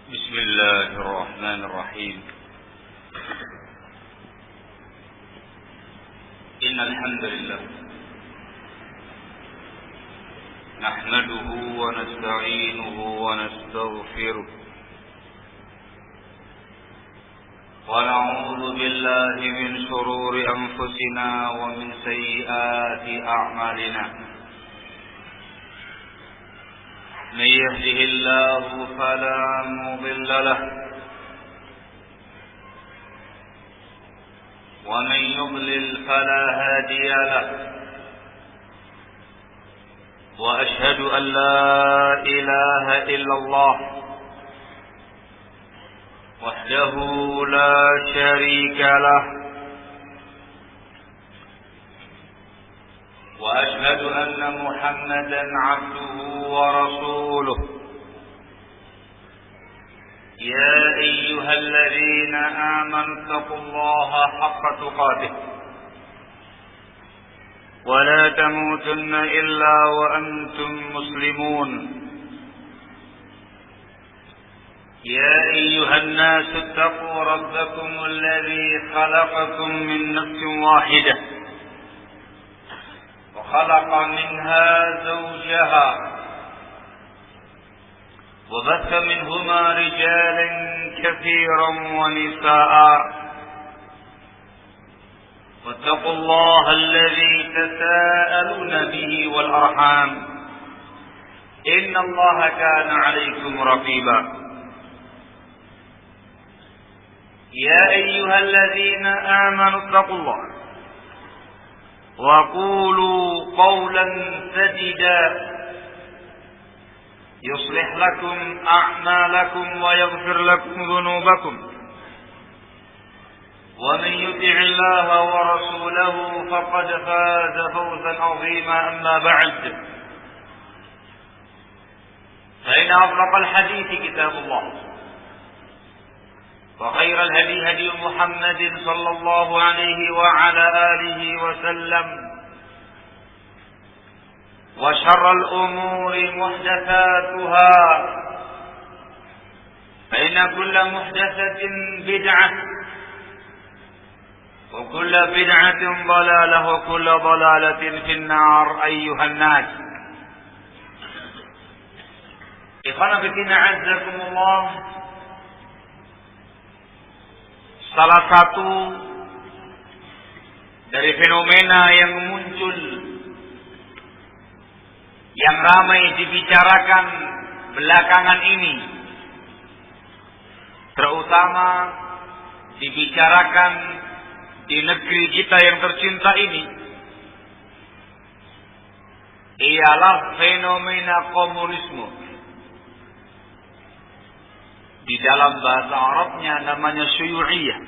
بسم الله الرحمن الرحيم إن الحمد لله نحمده ونستعينه ونستغفره ونعوذ بالله من شرور أنفسنا ومن سيئات أعمالنا من يهده الله فلا مضل له ومن يضلل فلا هادي له وأشهد أن لا إله إلا الله وحده لا شريك له وأشهد أن محمدا عبده ورسوله يا أيها الذين آمنوا اتقوا الله حق تقاته ولا تموتن إلا وأنتم مسلمون يا أيها الناس اتقوا ربكم الذي خلقكم من نفس واحدة وخلق منها زوجها وبث منهما رجالا كثيرا ونساء واتقوا الله الذي تساءلون به والأرحام إن الله كان عليكم رقيبا يا أيها الذين آمنوا اتقوا الله وقولوا قولا سديدا يصلح لكم أعمالكم ويغفر لكم ذنوبكم ومن يطع الله ورسوله فقد فاز فوزا عظيما أما بعد فإن أصدق الحديث كتاب الله وخير الهدي هدي محمد صلى الله عليه وعلى آله وسلم وشر الأمور محدثاتها فإن كل محدثة بدعة وكل بدعة ضلالة وكل ضلالة في النار أيها الناس. إخوانا fillah a'azzakumullah. Salah satu dari fenomena yang muncul yang ramai dibicarakan belakangan ini, terutama dibicarakan di negeri kita yang tercinta ini, ialah fenomena komunisme. Di dalam bahasa Arabnya namanya syuyu'iyah.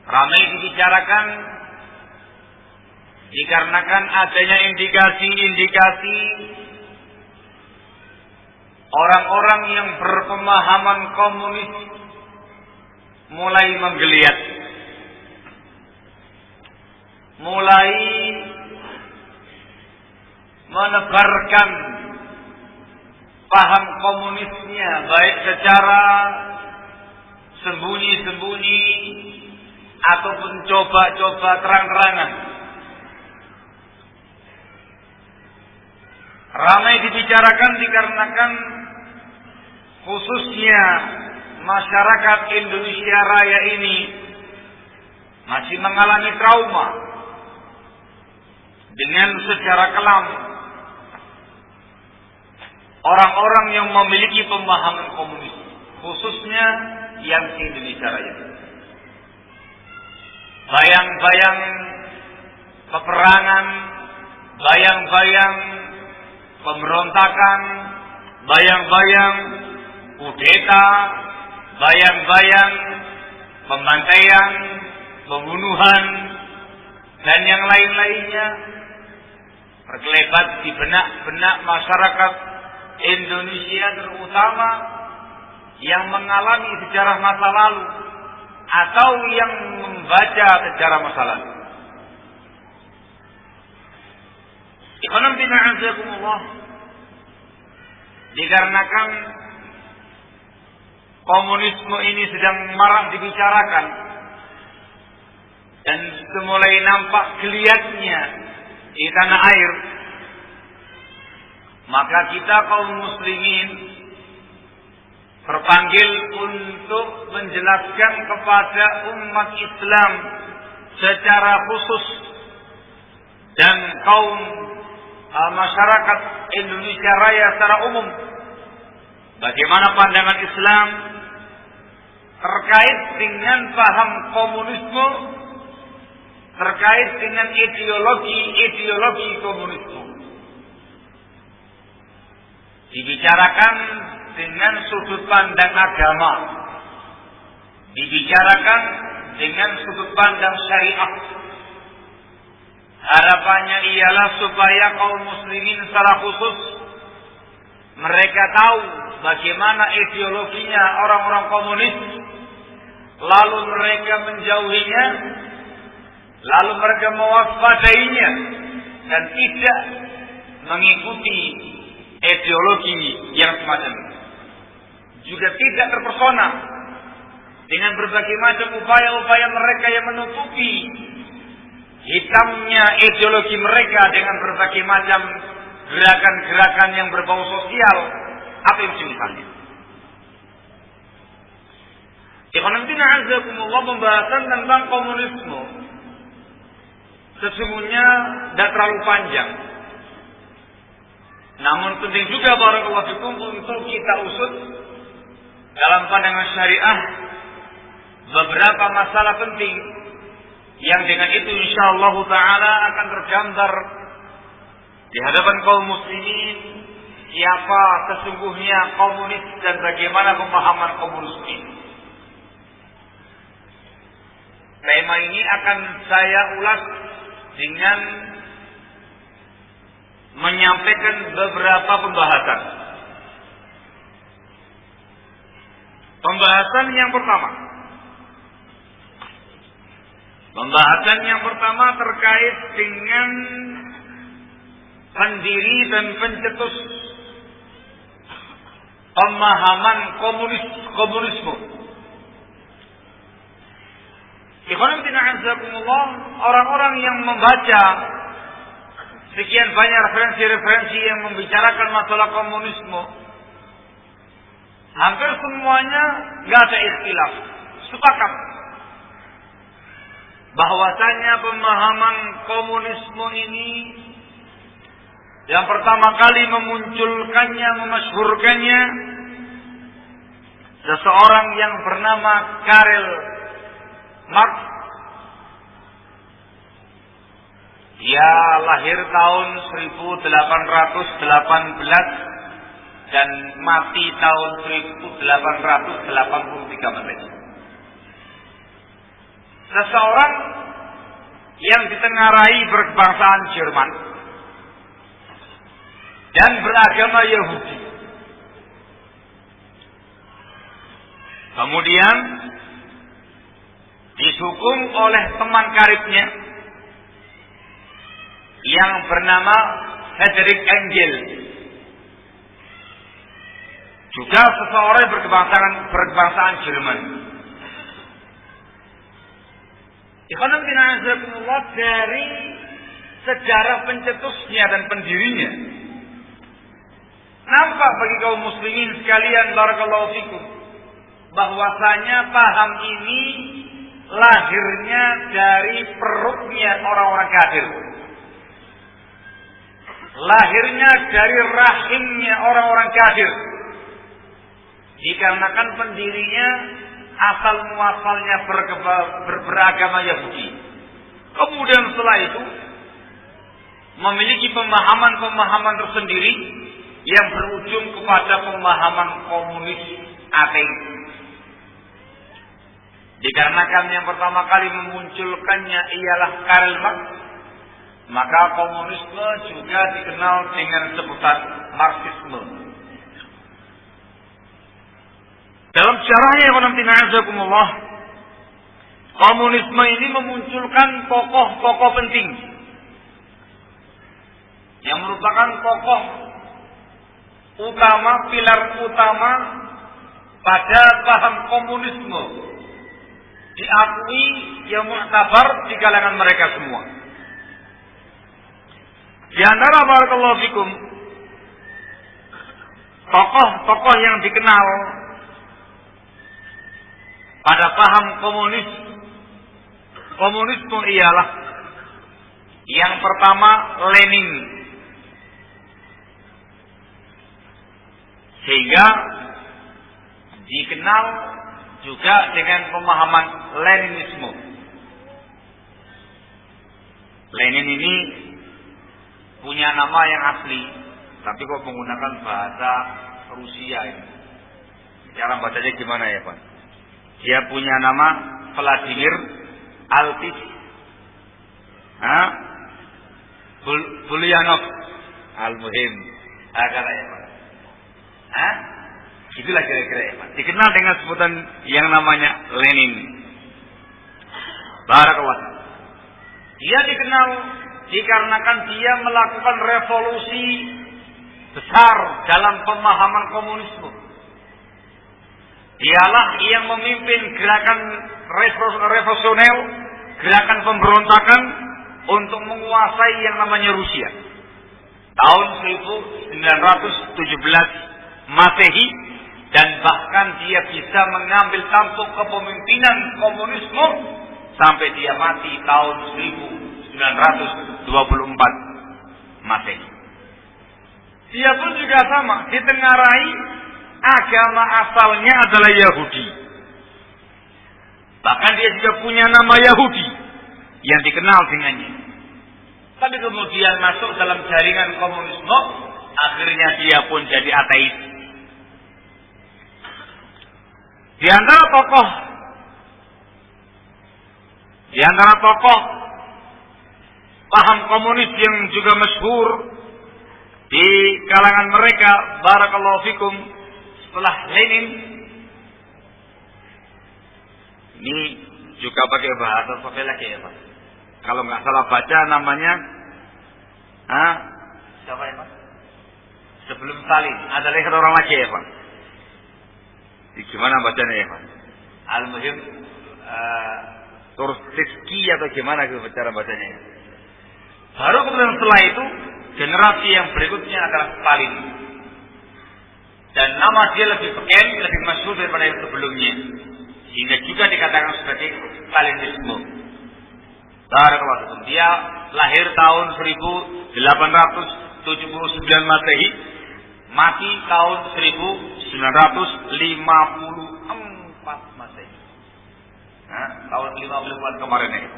Ramai dibicarakan dikarenakan adanya indikasi-indikasi orang-orang yang berpemahaman komunis mulai menggeliat, mulai menebarkan paham komunisnya, baik secara sembunyi-sembunyi ataupun coba-coba terang-terangan. Ramai dibicarakan dikarenakan khususnya masyarakat Indonesia Raya ini masih mengalami trauma dengan secara kelam orang-orang yang memiliki pemahaman komunis, khususnya yang di Indonesia Raya. Bayang-bayang peperangan, bayang-bayang pemberontakan, bayang-bayang kudeta, bayang-bayang pembantaian, pembunuhan, dan yang lain-lainnya berkelebat di benak-benak masyarakat Indonesia, terutama yang mengalami sejarah masa lalu atau yang membaca sejarah masa lalu. Ikhwan fillah azakumullah. Dikarenakan komunisme ini sedang marak dibicarakan dan mulai nampak geliatnya di tanah air, maka kita kaum muslimin terpanggil untuk menjelaskan kepada umat Islam secara khusus dan kaum masyarakat Indonesia Raya secara umum, bagaimana pandangan Islam terkait dengan paham komunisme, terkait dengan ideologi komunisme. Dibicarakan dengan sudut pandang agama, dibicarakan dengan sudut pandang syariat. Harapannya ialah supaya kaum muslimin secara khusus mereka tahu bagaimana ideologinya orang-orang komunis, lalu mereka menjauhinya, lalu mereka mewaspadainya dan tidak mengikuti ideologi yang semacam ini. Juga tidak terpesona dengan berbagai macam upaya-upaya mereka yang menutupi hitamnya ideologi mereka dengan berbagai macam gerakan-gerakan yang berbau sosial atau yang semisalnya. Ikhwanatina azakumullah, pembahasan tentang komunisme sesungguhnya tidak terlalu panjang. Namun penting juga barakallahu fikum untuk kita usut dalam pandangan syariah beberapa masalah penting yang dengan itu insyaallah taala akan tergambar di hadapan kaum muslimin siapa sesungguhnya komunis dan bagaimana pemahaman komunisme ini. Tema ini akan saya ulas dengan menyampaikan beberapa pembahasan. Pembahasan yang pertama terkait dengan pendiri dan pencetus pemahaman komunisme. Ikhwanatina azakumullah, orang-orang yang membaca sekian banyak referensi-referensi yang membicarakan masalah komunisme, hampir semuanya nggak ada ikhtilaf, sepakat bahwasanya pemahaman komunisme ini yang pertama kali memunculkannya, memasyhurkannya seseorang yang bernama Karl Marx. Dia lahir tahun 1818 dan mati tahun 1883. Seseorang yang ditengarai berkebangsaan Jerman dan beragama Yahudi. Kemudian dihukum oleh teman karibnya yang bernama Friedrich Engels, juga seseorang berkebangsaan Jerman. Ikhwanatina azakumullah, dari sejarah pencetusnya dan pendirinya nampak bagi kaum muslimin sekalian barakallahu fikum bahwasanya paham ini lahirnya dari perutnya orang-orang kafir, lahirnya dari rahimnya orang-orang kafir, dikarenakan pendirinya asal muasalnya beragama Yahudi. Kemudian setelah itu memiliki pemahaman tersendiri yang berujung kepada pemahaman komunis ateis. Dikarenakan yang pertama kali memunculkannya ialah Karl Marx, maka komunisme juga dikenal dengan sebutan Marxisme. Dalam sejarahnya komunisme ini memunculkan tokoh-tokoh penting yang merupakan tokoh utama, pilar utama pada paham komunisme diakui yang muktabar di kalangan mereka semua. Di antara barakallahu fikum tokoh-tokoh yang dikenal pada paham komunisme ialah yang pertama Lenin, sehingga dikenal juga dengan pemahaman Leninisme. Lenin ini punya nama yang asli, tapi kok menggunakan bahasa Rusia ini. Cara bacanya gimana ya Pak? Dia punya nama Vladimir Altis Bulyanov Al-Muhim. Kata ya Pak. Itulah kira-kira ya Pak. Dikenal dengan sebutan yang namanya Lenin. Barakallah. Dia dikenal dikarenakan dia melakukan revolusi besar dalam pemahaman komunisme. Dialah yang memimpin gerakan revolusioner, gerakan pemberontakan untuk menguasai yang namanya Rusia. Tahun 1917 Masehi, dan bahkan dia bisa mengambil tampuk kepemimpinan komunisme sampai dia mati tahun 1924 Masehi. Dia pun juga sama, ditengarai agama asalnya adalah Yahudi. Bahkan dia juga punya nama Yahudi yang dikenal dengannya. Tapi kemudian masuk dalam jaringan komunisme, akhirnya dia pun jadi ateis. Di antara tokoh paham komunis yang juga masyhur di kalangan mereka, barakallahu fikum, setelah Lenin, ini juga pakai bahasa Soviet lagi ya Pak. Kalau nggak salah baca namanya, siapa ya Pak? Sebelum Stalin, ada lagi satu orang lagi ya Pak. Gimana bacanya ya Pak? Al-Muhim Turstiski atau gimana cara bacanya? Baru kemudian setelah itu generasi yang berikutnya adalah Stalin. Dan nama dia lebih beken, lebih masyhur daripada yang sebelumnya. Sehingga juga dikatakan sebagai Stalinisme. Barakallahu. Dia lahir tahun 1879 Masehi, mati tahun 1954 Masehi. Tahun 50-an kemarin ya.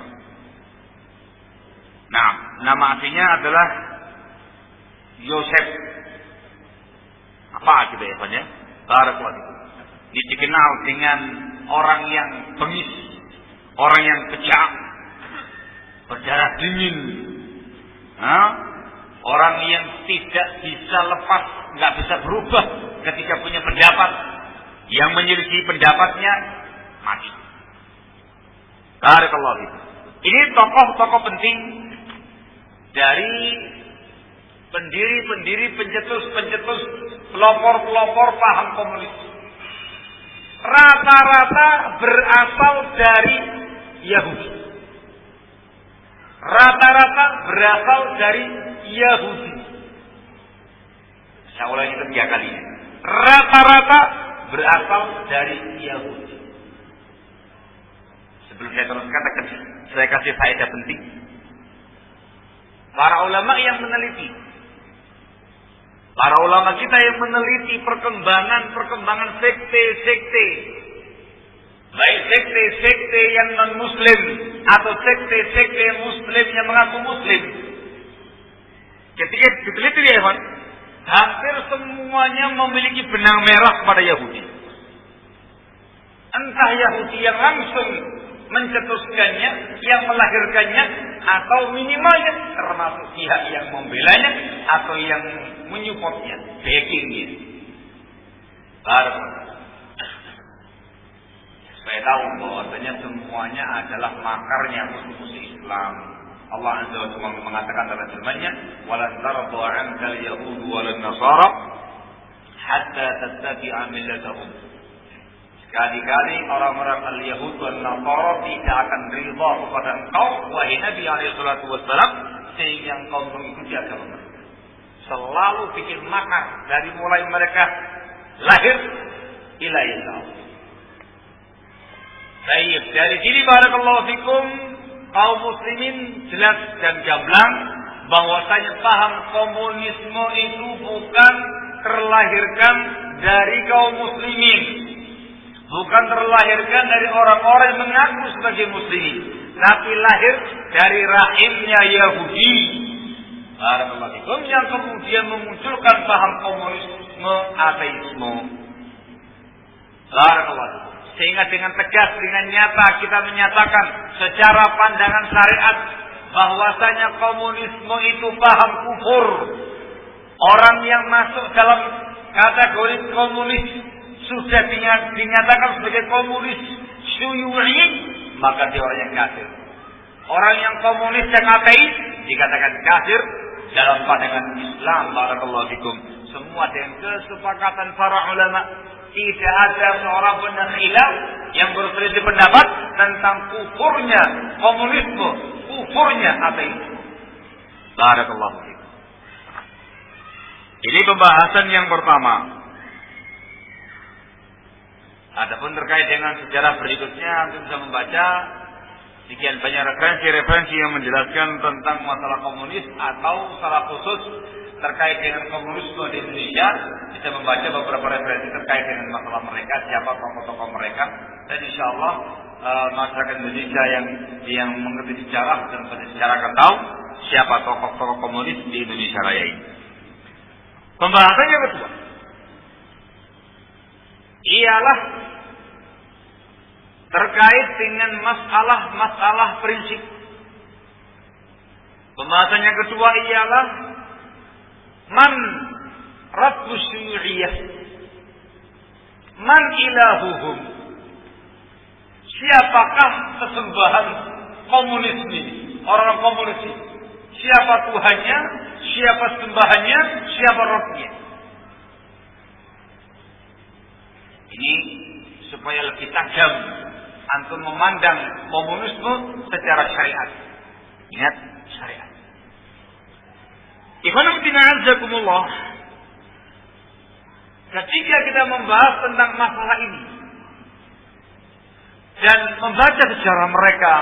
Nah, nama aslinya adalah Yosef. Apa gitu ya Pak ya? Barakallahu. Dia dikenal dengan orang yang bengis, orang yang kejam, berdarah dingin, orang yang tidak bisa lepas, nggak bisa berubah ketika punya pendapat, yang menyelisih pendapatnya mati. Barakallahu. Ini tokoh-tokoh penting dari pendiri-pendiri, pencetus-pencetus, pelopor-pelopor paham komunis. Rata-rata berasal dari Yahudi. Rata-rata berasal dari Yahudi. Saya ulangi itu 3 kali. Rata-rata berasal dari Yahudi. Sebelum saya terus katakan, saya kasih faedah penting. Para ulama yang meneliti, para ulama kita yang meneliti perkembangan sekte-sekte, baik sekte-sekte yang non-muslim atau sekte-sekte yang muslim yang mengaku muslim, ketika diteliti ya Ikhwan, hampir semuanya memiliki benang merah pada Yahudi. Entah Yahudi yang langsung mencetuskannya, yang melahirkannya, atau minimalnya termasuk pihak yang membelanya atau yang menyupportnya, backingnya. Saya tahu bahwasanya semuanya adalah makarnya musuh-musuh Islam. Allah Azza wa Jalla mengatakan dalam firman-Nya, "Walan tarda 'ankal yahudu walan nasara hatta tattabi'a millatahum. Sekali-kali orang-orang al-Yahud dan Nasara tidak akan ridha kepada engkau wahai Nabi alaihi salatu wassalam sehingga engkau mengikuti agama mereka. Selalu bikin makar dari mulai mereka lahir ila yaumil. Baik, dari sini barakallahu fikum kaum muslimin jelas dan gamblang bahwasanya paham komunisme itu bukan terlahirkan dari kaum muslimin, bukan terlahirkan dari orang-orang yang mengaku sebagai muslimin, tapi lahir dari rahimnya Yahudi barakallahu fikum yang kemudian memunculkan paham komunisme, ateisme barakallahu fikum. Sehingga dengan tegas, dengan nyata kita menyatakan secara pandangan syariat bahwasanya komunisme itu paham kufur. Orang yang masuk dalam kategori komunis sudah dinyatakan sebagai komunis syuyu'i, maka dia orang yang kafir. Orang yang komunis yang ateis dikatakan kafir dalam pandangan Islam barakallahu fikum. Semua dengan kesepakatan para ulama. Tidak ada seorang pun yang khilaf yang berselisih pendapat tentang kufurnya komunisme, kufurnya ateisme. Barakallahu fiikum. Ini pembahasan yang pertama. Adapun terkait dengan sejarah berikutnya, Anda bisa membaca sekian banyak referensi yang menjelaskan tentang masalah komunis atau secara khusus terkait dengan komunisme di Indonesia. Bisa membaca beberapa referensi terkait dengan masalah mereka, siapa tokoh-tokoh mereka, dan insya Allah masyarakat Indonesia yang mengerti sejarah dan sejarah akan tahu siapa tokoh-tokoh komunis di Indonesia Raya ini. Pembahasan yang kedua ialah terkait dengan masalah prinsip. Pembahasan yang kedua ialah man Rabbus syuyu'iyah, man ilahuhum, siapakah sesembahan komunis ini, orang komunis ini, siapa Tuhannya, siapa sembahannya, siapa Rabbnya. Ini supaya lebih tajam antum memandang komunisme secara syariat. Ingat syariat. Ikhwan fillah azakumullah. Ketika kita membahas tentang masalah ini dan membaca sejarah mereka,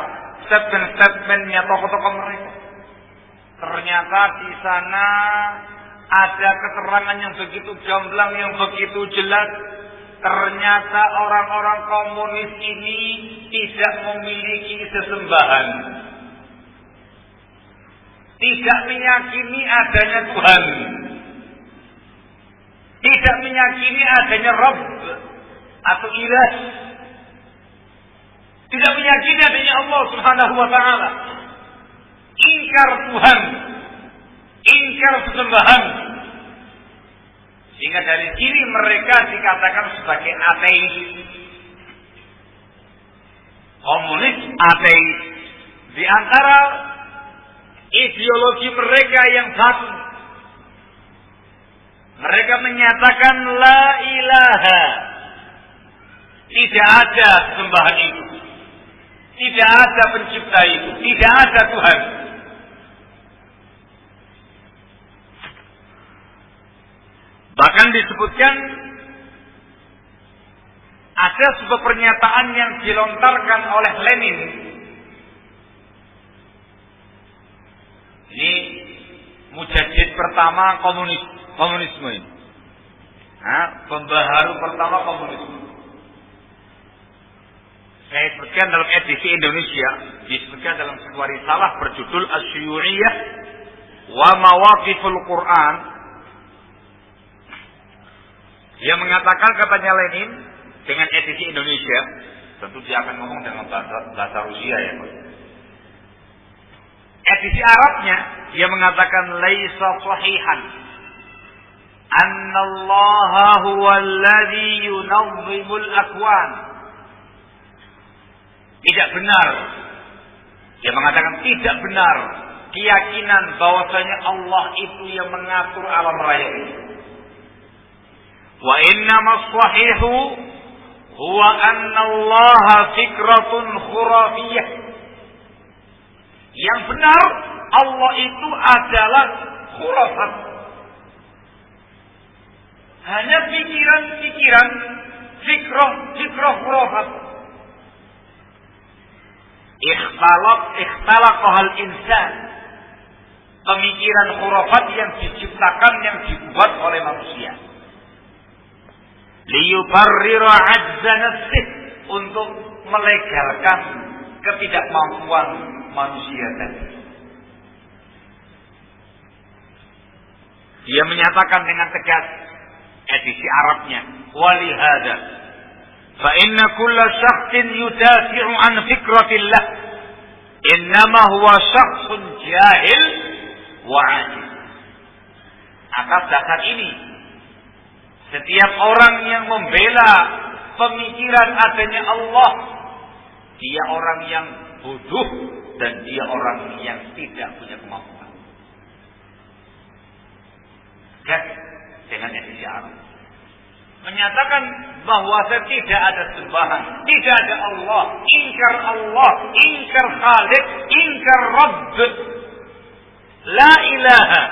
statement-statementnya tokoh-tokoh mereka, ternyata di sana ada keterangan yang begitu gamblang, yang begitu jelas. Ternyata orang-orang komunis ini tidak memiliki sesembahan, tidak meyakini adanya Tuhan, tidak meyakini adanya Rabb atau ilah, tidak meyakini adanya Allah Subhanahu wa ta'ala. Ingkar Tuhan, ingkar sesembahan. Sehingga dari sini mereka dikatakan sebagai ateis. Komunis ateis. Di antara ideologi mereka yang satu, mereka menyatakan la ilaha, tidak ada sesembahan itu, tidak ada pencipta itu, tidak ada Tuhan. Bahkan disebutkan ada sebuah pernyataan yang dilontarkan oleh Lenin. Ini mujahid pertama komunisme ini. Pembaharu pertama komunisme. Saya sebutkan dalam edisi Indonesia, disebutkan dalam sebuah risalah berjudul Asy-Syuyu'iyah wa Mawaqiful Quran. Dia mengatakan, katanya Lenin, dengan edisi Indonesia, tentu dia akan ngomong dengan bahasa Rusia ya. Edisi Arabnya, dia mengatakan laisa sahihan annallaha huwallazi yunazzimul akwan. Tidak benar. Dia mengatakan tidak benar keyakinan bahwasanya Allah itu yang mengatur alam raya ini. Wa innamas sahihu huwa anna Allah fikratun khurafiyah. Yang benar, Allah itu adalah khurafat. Hanya pikiran-pikiran, fikrah khurafat. Ikhtalaqahal insan. Pemikiran khurafat yang diciptakan, yang dibuat oleh manusia. Liyubarrira ajza nafsih, untuk melegalkan ketidakmampuan manusia tadi. Dia menyatakan dengan tegas, edisi Arabnya, walihada fa inna kulla syakhsin yudafi'u an fikratillah innama huwa syakhsun jahil wa ajiz. Atas dasar ini, setiap orang yang membela pemikiran adanya Allah, dia orang yang bodoh dan dia orang yang tidak punya kemampuan. Dan dengan edisi Arab menyatakan bahwa tidak ada sembahan, tidak ada Allah, ingkar Khalik, ingkar Rabb, la ilaha,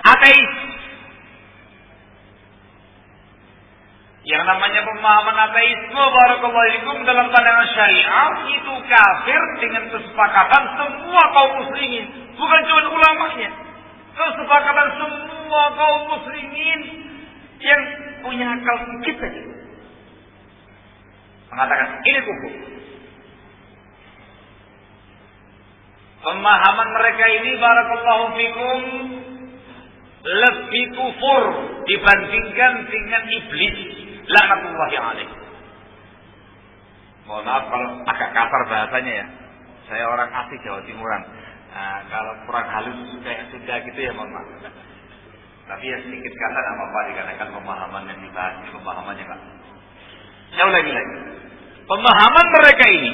ateis. Yang namanya pemahaman ateisme, barakallahu fikum, dalam pandangan syariah itu kafir dengan kesepakatan semua kaum muslimin, bukan cuma ulamanya. Kesepakatan semua kaum muslimin yang punya akal sedikit saja mengatakan ini kufur. Pemahaman mereka ini, barakallahu fikum, lebih kufur dibandingkan dengan iblis, laknatullahi alaihi. Mohon maaf kalau agak kasar bahasanya ya. Saya orang asli Jawa Timuran. Nah, kalau kurang halus kayak Sunda gitu ya, mohon maaf. Tapi ya sedikit kasar apa dikarenakan pemahaman yang dibahas, pemahamannya Pak. Jauh lagi. Pemahaman mereka ini,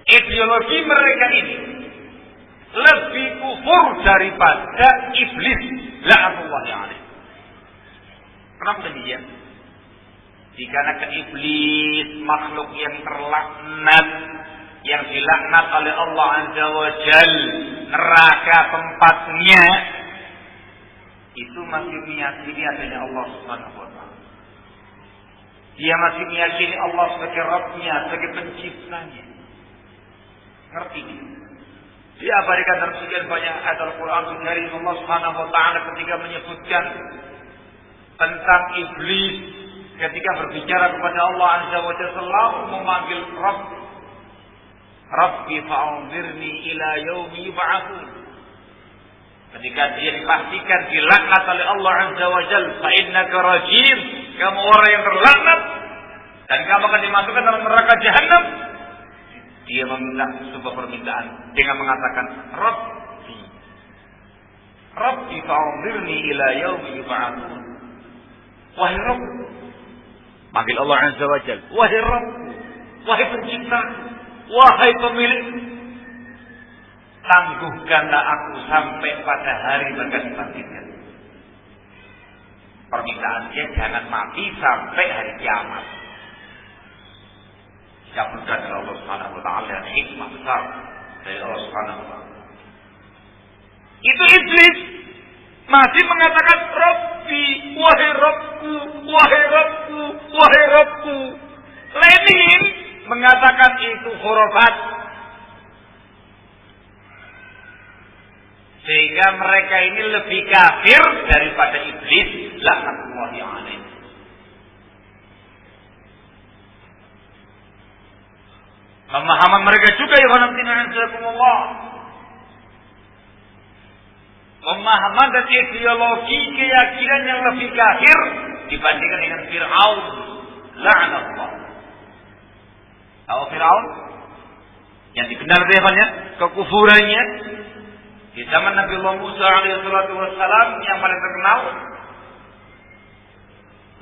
ideologi mereka ini lebih kufur daripada iblis, laknatullahi alaihi. Kenapa demikian? Dikarenakan iblis makhluk yang terlaknat, yang dilaknat oleh Allah Azza wa Jal, neraka tempatnya, itu masih meyakini adanya Allah Subhanahu wa Ta'ala. Dia masih meyakini Allah sebagai Rabb-nya, sebagai penciptanya. Ngerti ini? Dia abadikan dalam sekian banyak ayat Al-Quran dari Allah Subhanahu wa Ta'ala ketika menyebutkan tentang iblis, ketika berbicara kepada Allah Azza wa Jalla, selalu memanggil Rabb. Rabbi fa'anzirni ila yaumi yub'atsun. Ketika dia dipastikan dilaknat oleh Allah Azza wa Jalla, fa innaka rajim, kamu orang yang terlaknat dan kamu akan dimasukkan dalam neraka jahanam. Dia meminta sebuah permintaan dengan mengatakan Rabbi fa'anzirni ila yaumi yub'atsun. Wahai Rabb, panggil Allah Azza wa Jalla, wahai Rabb, wahai pencipta, wahai pemilik, tangguhkanlah aku sampai pada hari mereka dibangkitkan. Permintaannya jangan mati sampai hari kiamat. Dikabulkan oleh Allah Subhanahu wa Ta'ala dan hikmah besar dari Allah Subhanahu wa Ta'ala. Itu iblis masih mengatakan Rabbi, wahai Rabbku, wahai Rabbku, wahai Rabbku. Lenin mengatakan itu khurafat. Sehingga mereka ini lebih kafir daripada iblis, laknatullahi alaihi. Pemahaman mereka juga ya Allah. Pemahaman dan ideologi keyakinan yang lebih kafir dibandingkan dengan Fir'aun, laknatullah. Tahu Fir'aun? Yang dikenal dengan kekufurannya di zaman Nabi Musa alaihissalam, yang paling terkenal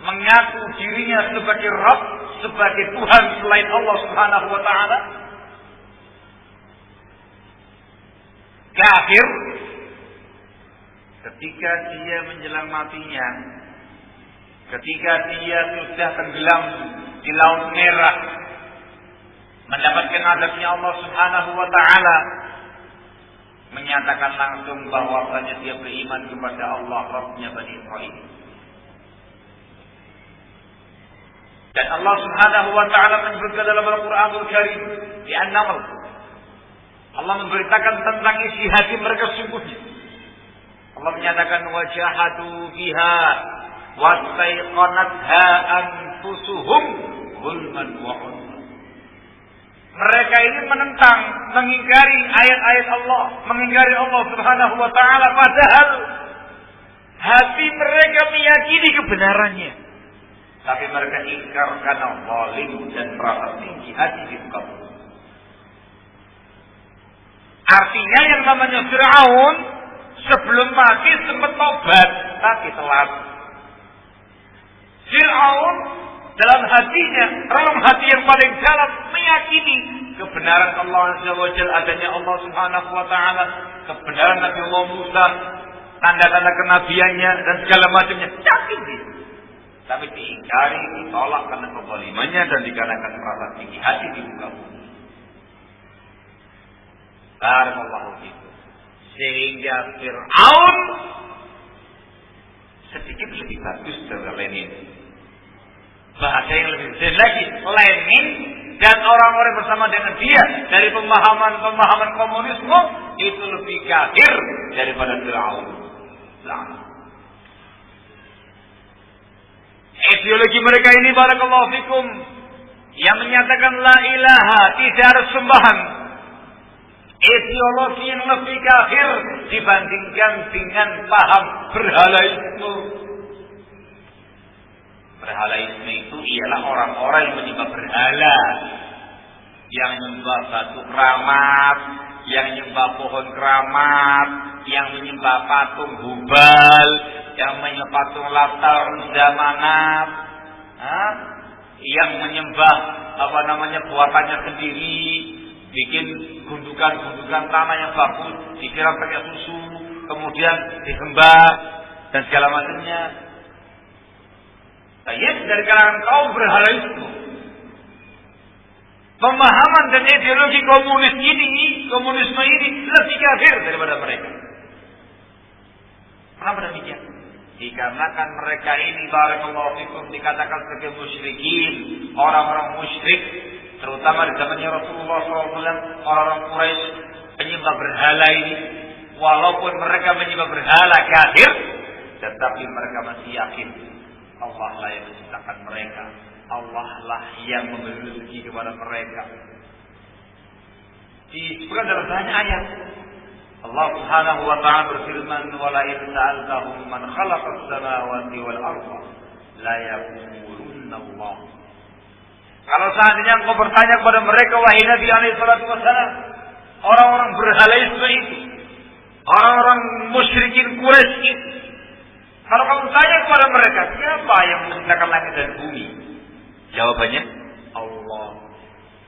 mengaku dirinya sebagai Rabb, sebagai Tuhan selain Allah Subhanahu wa Ta'ala. Kafir ketika dia menjelang matinya ketika dia sudah tenggelam di laut merah, mendapatkan azabnya Allah Subhanahu wa taala, menyatakan langsung bahwasanya dia beriman kepada Allah Rabbnya Bani Israil. Dan Allah Subhanahu wa taala menyebutkan dalam Al-Qur'anul Karim di An-Naml, Allah memberitakan tentang isi hati mereka sungguhnya. Allah menyatakan wajahadu biha wastaiqanatha anfusuhum zulman wa udwan. Mereka ini menentang, mengingkari ayat-ayat Allah, mengingkari Allah Subhanahu wa taala, padahal hati mereka meyakini kebenarannya. Tapi mereka ingkar karena zalim dan merasa tinggi hati di muka bumi. Artinya yang namanya Fir'aun sebelum mati sempat tobat, tapi telat. Fir'aun dalam hatinya, dalam hati yang paling dalam, meyakini kebenaran Allah Azza wa Jalla, adanya Allah Subhanahu wa taala, kebenaran Nabi Allah Musa, tanda-tanda kenabiannya dan segala macamnya. Yakin dia. Tapi diingkari, ditolak karena kezalimannya dan dikarenakan merasa tinggi hati di muka bumi. Barakallahu fikum. Sehingga Fir'aun sedikit lebih bagus dari Lenin. Bahasa yang lebih besar lagi, Lenin dan orang-orang bersama dengan dia dari pemahaman komunisme itu lebih kafir daripada Fir'aun. Ideologi mereka ini, barakallahu fikum, yang menyatakan la ilaha, tidak ada sembahan, ideologi yang lebih kafir dibandingkan dengan paham berhalaisme. Berhalaisme itu ialah orang-orang yang menyembah berhala, yang menyembah batu keramat, yang menyembah pohon keramat, yang menyembah patung Hubal, yang menyembah patung Lata, Uzza, Manat, yang menyembah buatannya sendiri, bikin gundukan tanah yang bagus, disiram pakai susu, kemudian disembah dan segala macamnya. Dari kalangan kaum berhalaisme, pemahaman dan ideologi komunisme ini lebih kafir daripada mereka. Kenapa demikian? Dikarenakan mereka ini, barakallahu fikum, dikatakan sebagai musyrikin, orang-orang musyrik, terutama di zamannya Rasulullah SAW, orang-orang Quraisy penyembah berhala ini, walaupun mereka menyembah berhala kafir, tetapi mereka masih yakin Allah lah yang menciptakan mereka, Allah lah yang memberi rezeki kepada mereka. Disebutkan dalam banyak ayat, Allah Subhanahu wa taala berfirman, "Wa la in sa'altahum man khalaqas samawati wal arda la yaqulunna Allah." Kalau seandainya engkau bertanya kepada mereka, wahai Nabi alaihi salatu wasallam, orang-orang berhalaisme itu, orang-orang musyrikin Quraisy itu, kalau kamu tanya kepada mereka, siapa yang menciptakan langit dan bumi? Jawabannya, Allah.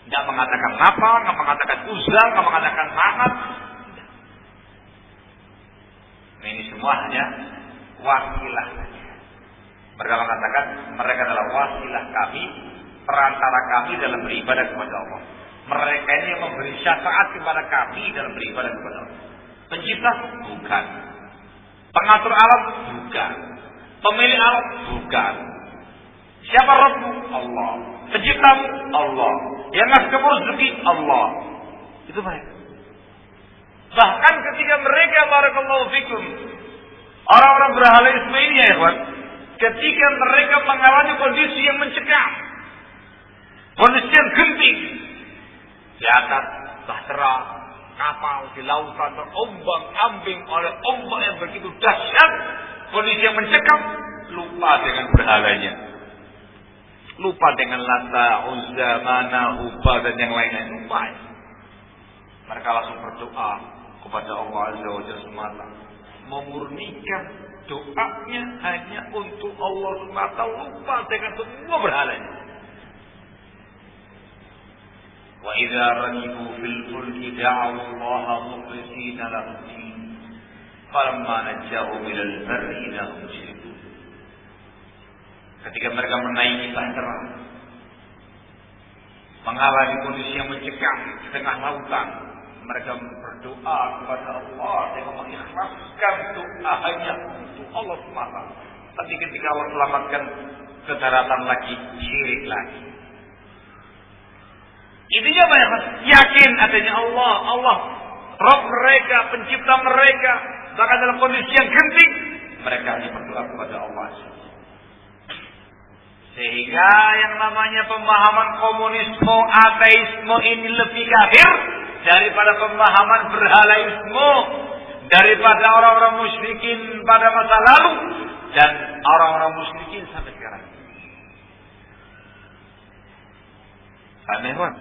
Tidak mengatakan apa, tidak mengatakan Uzza, tidak mengatakan Manat. Ini semua hanya wasilah saja. Mereka mengatakan mereka adalah wasilah kami, perantara kami dalam beribadah kepada Allah. Mereka ini yang memberi syafaat kepada kami dalam beribadah kepada Allah. Pencipta? Bukan. Pengatur alam? Bukan. Pemilik alam? Bukan. Siapa Rabbu? Allah. Penciptamu? Allah. Yang ngasih kamu rezeki? Allah. Itu mereka. Bahkan ketika mereka, barakallahu fikum, orang-orang berhalaisme ini ya ikhwan, ketika mereka mengalami kondisi yang mencekam, kondisi yang genting, di atas bahtera kapal di lautan terombang-ambing oleh ombak yang begitu dahsyat, kondisi yang mencekam, lupa dengan berhalanya, lupa dengan Lata, Uzza, Mana, Hubal dan yang lainnya, lupa. Mereka langsung berdoa kepada Allah Azza wa Jalla semata, memurnikan doanya hanya untuk Allah semata, lupa dengan semua berhalanya. Wa idza rakibu fil fulki da'u Allah mukhlishina lahu din falamma najjahum ila al-barri idza hum yushrikun. ketika mereka menaiki bahtera, mengalami kondisi yang mencekam di tengah lautan, mereka berdoa kepada Allah dengan mengikhlaskan doa hanya untuk Allah semata. Tapi ketika Allah selamatkan ke daratan lagi, syirik lagi. Intinya apa ya? Yakin adanya Allah, Rabb mereka, pencipta mereka, bahkan dalam kondisi yang genting, mereka hanya berdoa kepada Allah. Sehingga yang namanya pemahaman komunisme, ateisme ini lebih kafir daripada pemahaman berhalaisme, daripada orang-orang musyrikin pada masa lalu dan orang-orang musyrikin sampai sekarang. Paham?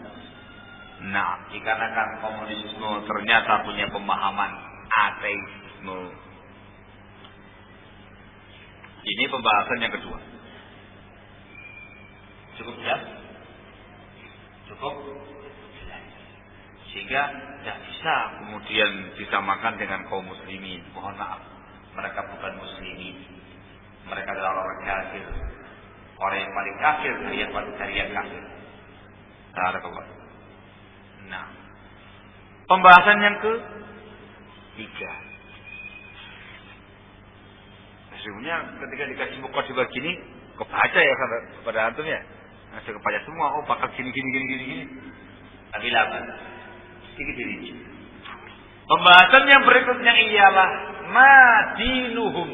Nah, dikarenakan komunisme ternyata punya pemahaman ateisme. Ini pembahasan yang kedua. Cukup jelas? Cukup jelas. Sehingga tidak bisa kemudian disamakan dengan kaum muslimin. Mohon maaf, mereka bukan muslimin. Mereka adalah orang kafir. Orang yang paling kafir dari yang kafir. Barakallah. Nah, pembahasan yang ketiga. Sebenarnya ketika dikasih mukadimah begini, kebaca ya kepada antum ya. Nah, saya kebaca semua, oh bakal gini. Tapi lama. Sedikit ini. Pembahasan yang berikutnya ialah madinuhum.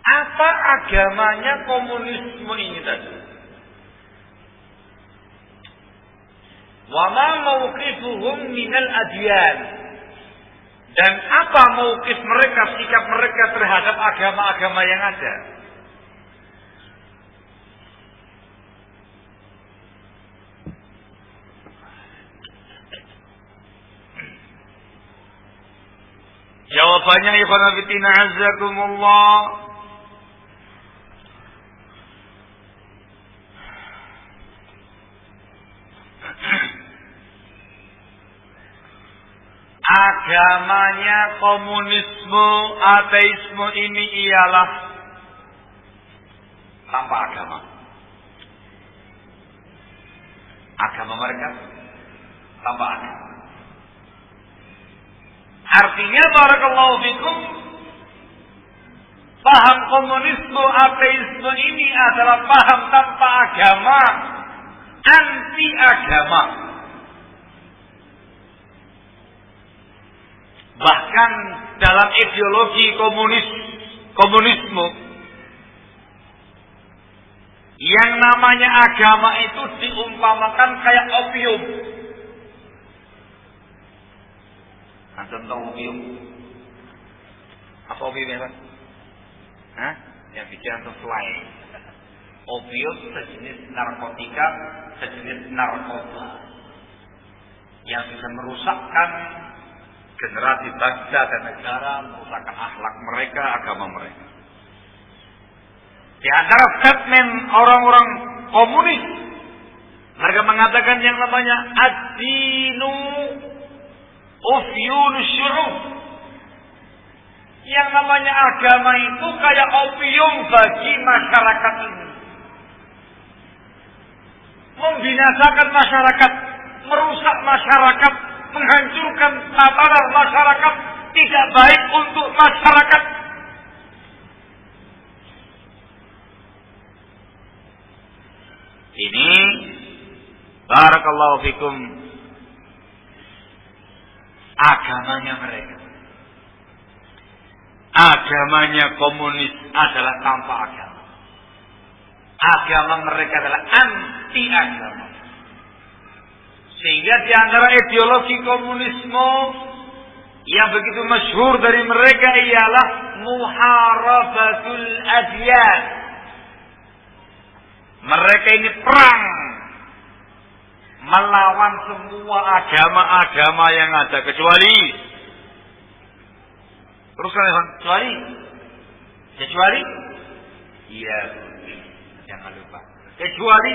Apa agamanya komunisme ini tadi? Wa ma mauqifuhum minal adyan. Dan apa mauqif mereka, sikap mereka terhadap agama-agama yang ada? Jawabannya ikhwan fillah azzakumullah, agamanya komunisme, ateisme ini ialah tanpa agama. Agama mereka tanpa agama. Artinya barakallahu fikum, paham komunisme, ateisme ini adalah paham tanpa agama, anti agama. Bahkan dalam ideologi komunisme, yang namanya agama itu diumpamakan kayak opium. Antum tahu opium? Apa opium ya Pak? Hah? Yang bikin antum fly. Opium sejenis narkotika, sejenis narkoba yang bisa merusakkan generasi bangsa dan negara, merusakkan akhlak mereka, agama mereka. Di antara statement orang-orang komunis, mereka mengatakan yang namanya ad-dinu ufyun syu'ub. Yang namanya agama itu kayak opium bagi masyarakat ini. Membinasakan masyarakat, merusak masyarakat, menghancurkan tatanan masyarakat, tidak baik untuk masyarakat. Ini barakallahu fikum agamanya mereka. Agamanya komunis adalah tanpa agama. Agama mereka adalah anti agama. Sehingga di antara ideologi komunisme yang begitu masyhur dari mereka ialah muharabatul adyan. Mereka ini perang melawan semua agama-agama yang ada kecuali kecuali Yahudi. Jangan lupa. Kecuali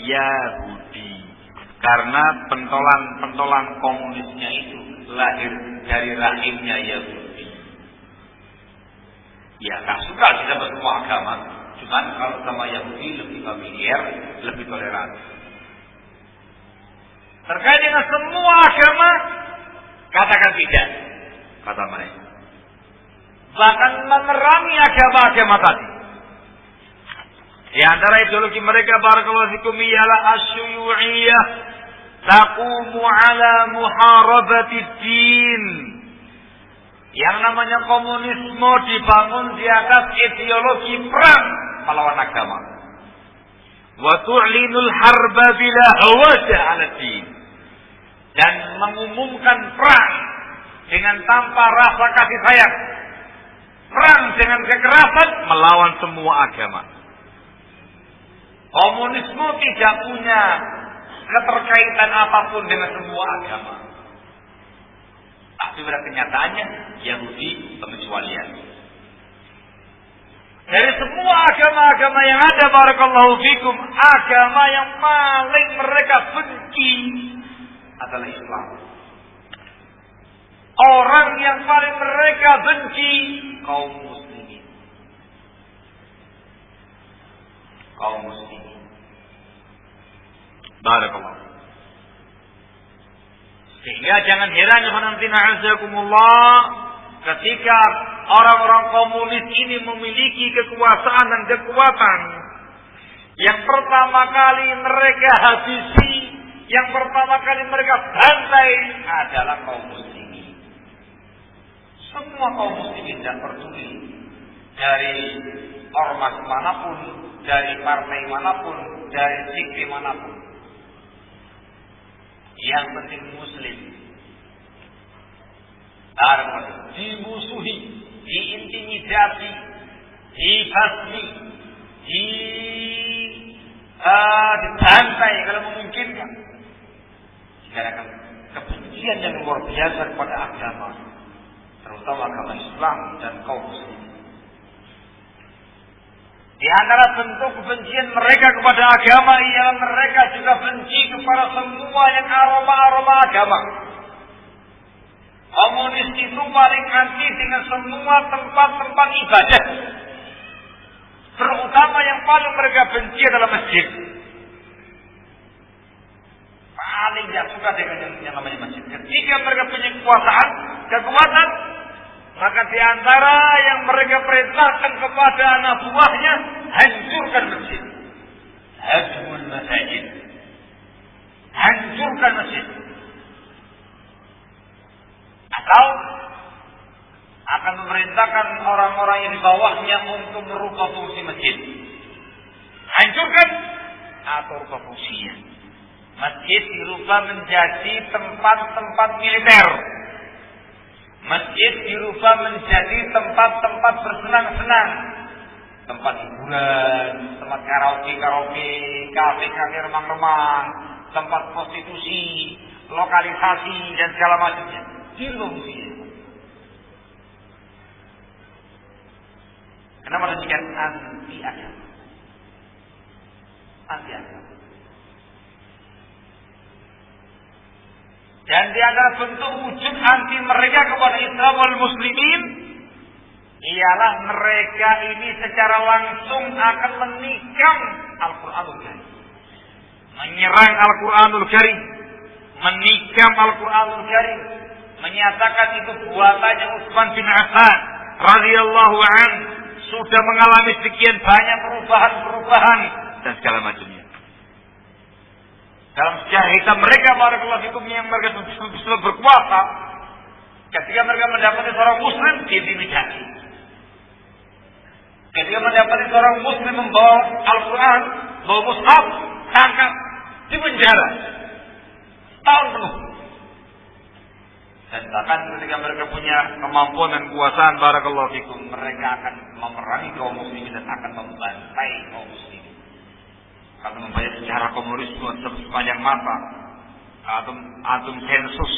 Yahudi. Karena pentolan komunisnya itu lahir dari rahimnya Yahudi. Ya, tak suka kita bersemua agama. Cuman kalau sama Yahudi lebih familiar, lebih toleran. Terkait dengan semua agama, katakan tidak, kata mereka. Bahkan memerangi agama-agama tadi. Di antara ideologi mereka, barakallahu fikum, ialah asyuyu'iyah taqumu ala muharabatid din. Yang namanya komunisme dibangun di atas ideologi perang melawan agama. Wa tu'linul harba bila hawada 'ala din. Dan mengumumkan perang dengan tanpa rasa kasih sayang. Perang dengan kekerasan melawan semua agama. Komunisme tidak punya keterkaitan apapun dengan semua agama. Tapi pada kenyataannya Yahudi pengecualian. Dari semua agama-agama yang ada, barakallahu fikum, agama yang paling mereka benci adalah Islam. Orang yang paling mereka benci kaum muslimin. Kaum muslimin. Barakallahu. Sehingga jangan heran ketika orang-orang komunis ini memiliki kekuasaan dan kekuatan. Yang pertama kali mereka habisi, yang pertama kali mereka bantai adalah kaum muslimin. Semua kaum muslimin tidak peduli dari ormas manapun, dari partai manapun, dari sikap manapun. Yang penting muslim. Dimusuhi, diintimidasi, dibasmi, dibantai kalau memungkinkan. Dikarenakan kebencian yang luar biasa kepada agama, terutama agama Islam dan kaum muslimin. Di antara bentuk kebencian mereka kepada agama ialah mereka juga benci kepada semua yang aroma-aroma agama. Komunis itu paling anti dengan semua tempat-tempat ibadah. Terutama yang paling mereka benci adalah masjid. Paling tidak suka dengan yang namanya masjid. Ketika mereka punya kekuatan, maka di antara yang mereka perintahkan kepada anak buahnya, hancurkan masjid. Hajmul masjid. Hancurkan masjid. Atau akan memerintahkan orang-orang yang di bawahnya untuk merubah fungsi masjid. Hancurkan atau rubah fungsinya. Masjid dirubah menjadi tempat-tempat militer. Masjid dirubah menjadi tempat-tempat bersenang-senang. Tempat hiburan, tempat karaoke, kafe, remang-remang, tempat prostitusi, lokalisasi, dan segala macamnya. Dirubah fungsinya. Kenapa demikian? Anti agama. Anti agama. Dan di antara bentuk wujud anti mereka kepada Islam wal muslimin ialah mereka ini secara langsung akan menikam Al-Quranul Karim. Menyerang Al-Quranul Karim. Menikam Al-Quranul Karim. Menyatakan itu buatannya Utsman bin Affan radhiyallahu anhu, sudah mengalami sekian banyak perubahan-perubahan dan segala macamnya. Dalam sejarah hitam mereka, barakallahu fikum, yang mereka sudah berkuasa, ketika mereka mendapati seorang muslim, diintimidasi. Ketika mendapati seorang muslim membawa Al-Quran, bawa mushaf, tangkap, dipenjara tahun penuh. Dan bahkan ketika mereka punya kemampuan dan kekuasaan, barakallahu fikum, mereka akan memerangi kaum muslimin dan akan membantai kaum muslimin. Kalau membaca sejarah komunisme sepanjang masa, atom sensus,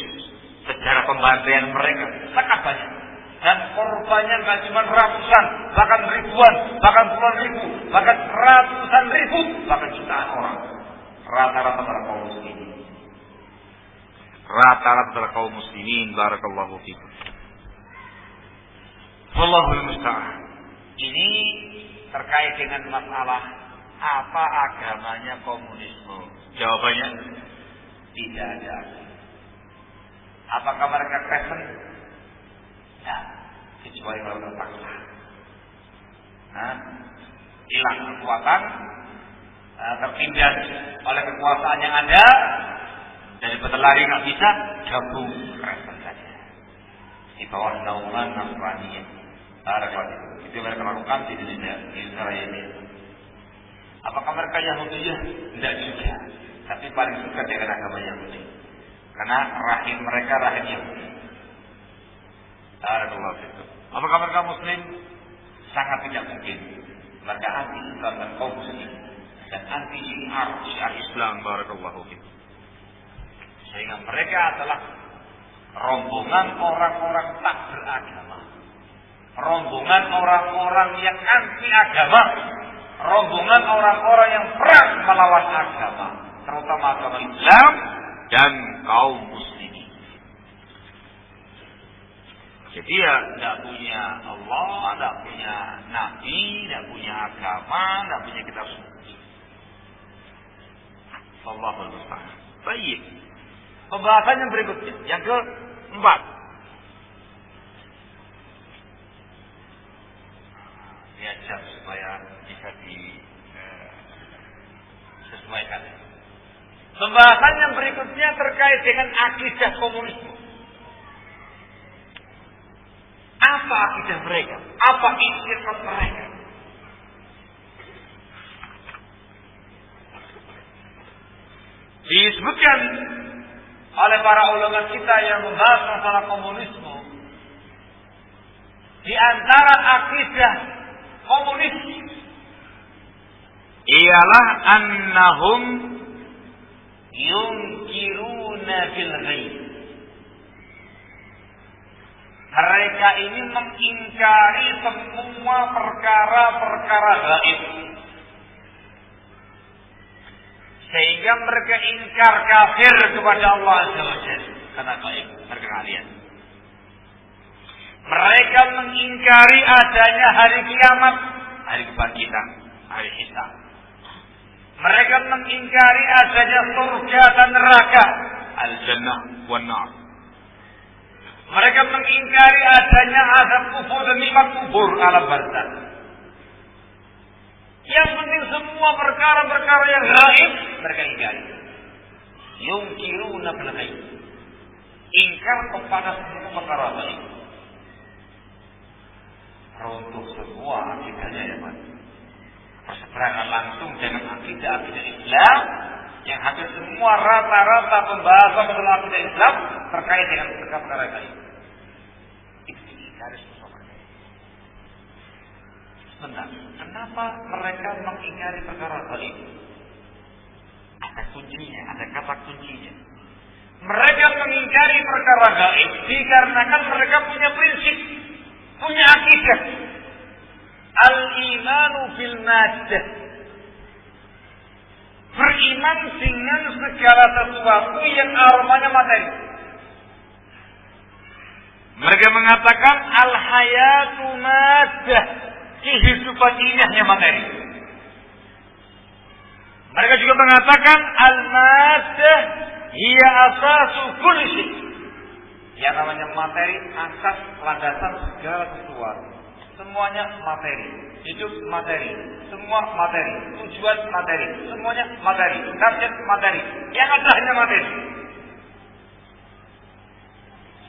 sejarah pembantaian mereka sangat banyak. Dan korbannya nggak cuma ratusan, bahkan ribuan, bahkan puluhan ribu, bahkan ratusan ribu, bahkan jutaan orang. Rata-rata adalah kaum muslimin. Rata-rata adalah kaum muslimin. Barakallahu fikum. Wallahul musta'an. Ini terkait dengan masalah apa agamanya komunisme. Jawabannya tidak ada. Apakah mereka Kristen? Ya, kecuali kalau terpaksa. Hilang kekuatan, tertindas oleh kekuasaan yang ada, daripada lari nggak bisa, gabung Kristen saja di bawah naungan Nasraniyah. Itu mereka lakukan di Indonesia, di Israel ini. Apakah mereka Yahudi? Tidak juga, tapi paling suka dengan agama Yahudi karena rahim mereka rahim Yahudi. Apakah mereka Muslim? Sangat tidak mungkin. Mereka anti Islam dan kaum Muslim dan anti syiar Islam. Barakallahu fikum. Sehingga mereka adalah rombongan orang-orang tak beragama, rombongan orang-orang yang anti agama, rombongan orang-orang yang perang melawan agama, terutama agama Islam dan kaum muslimin. Jadi ya tidak punya Allah, tidak punya Nabi, tidak punya agama, tidak punya kitab suci. Allahul musta'an. Baik. Pembahasan yang berikutnya, yang keempat. Diajak supaya bisa disesuaikan. Pembahasan yang berikutnya terkait dengan akidah komunisme. Apa akidah mereka? Apa itikat mereka? Disebutkan oleh para ulama kita yang membahas masalah komunisme, di antara akidah komunis ialah annahum yunkiruna fil ghaib. Mereka ini mengingkari semua perkara-perkara gaib. Sehingga mereka ingkar kafir kepada Allah Azza wa Jalla karena gaib, mereka nggak lihat. Mereka mengingkari adanya hari kiamat, hari kebangkitan, hari hisab. Mereka mengingkari adanya surga dan neraka, al-jannah wan nar. Mereka mengingkari adanya azab kubur dan nikmat kubur alam barzakh. Yang penting semua perkara-perkara yang gaib mereka ingkari. Yunkiruna bil ghaib. Ingkar kepada semua perkara gaib. Runtuh semua akidahnya ya Pak. Berseberangan langsung dengan akidah Islam yang hampir semua rata-rata pembahasan tentang akidah Islam terkait dengan perkara gaib. Itu diingkari semua. Sebentar, kenapa mereka mengingkari perkara gaib? Ada kuncinya, ada kata kuncinya. Mereka mengingkari perkara gaib dikarenakan mereka punya prinsip, punya akidah. Al-imanu bil maddah. Beriman dengan segala sesuatu yang aromanya materi. Mereka mengatakan al-hayatu maddah. Kehidupan ini hanya materi. Mereka juga mengatakan al-maddah hiya asasu kulli syai. Yang namanya materi asas landasan segala sesuatu. Semuanya materi. Hidup materi. Semua materi. Tujuan materi. Semuanya materi. Target materi. Yang ada hanya materi.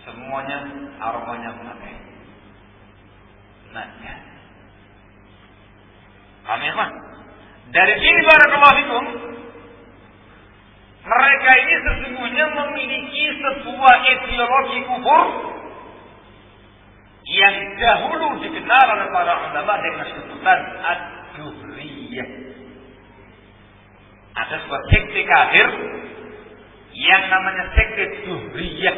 Semuanya aromanya materi. Nah, paham ya Pak? Dari sini barakallahu fikum, mereka ini sesungguhnya memiliki sebuah ideologi kufur yang dahulu dikenal oleh para ulama dengan sebutan ad-duhriyah. Ada sebuah sekte kafir yang namanya sekte duhriyah.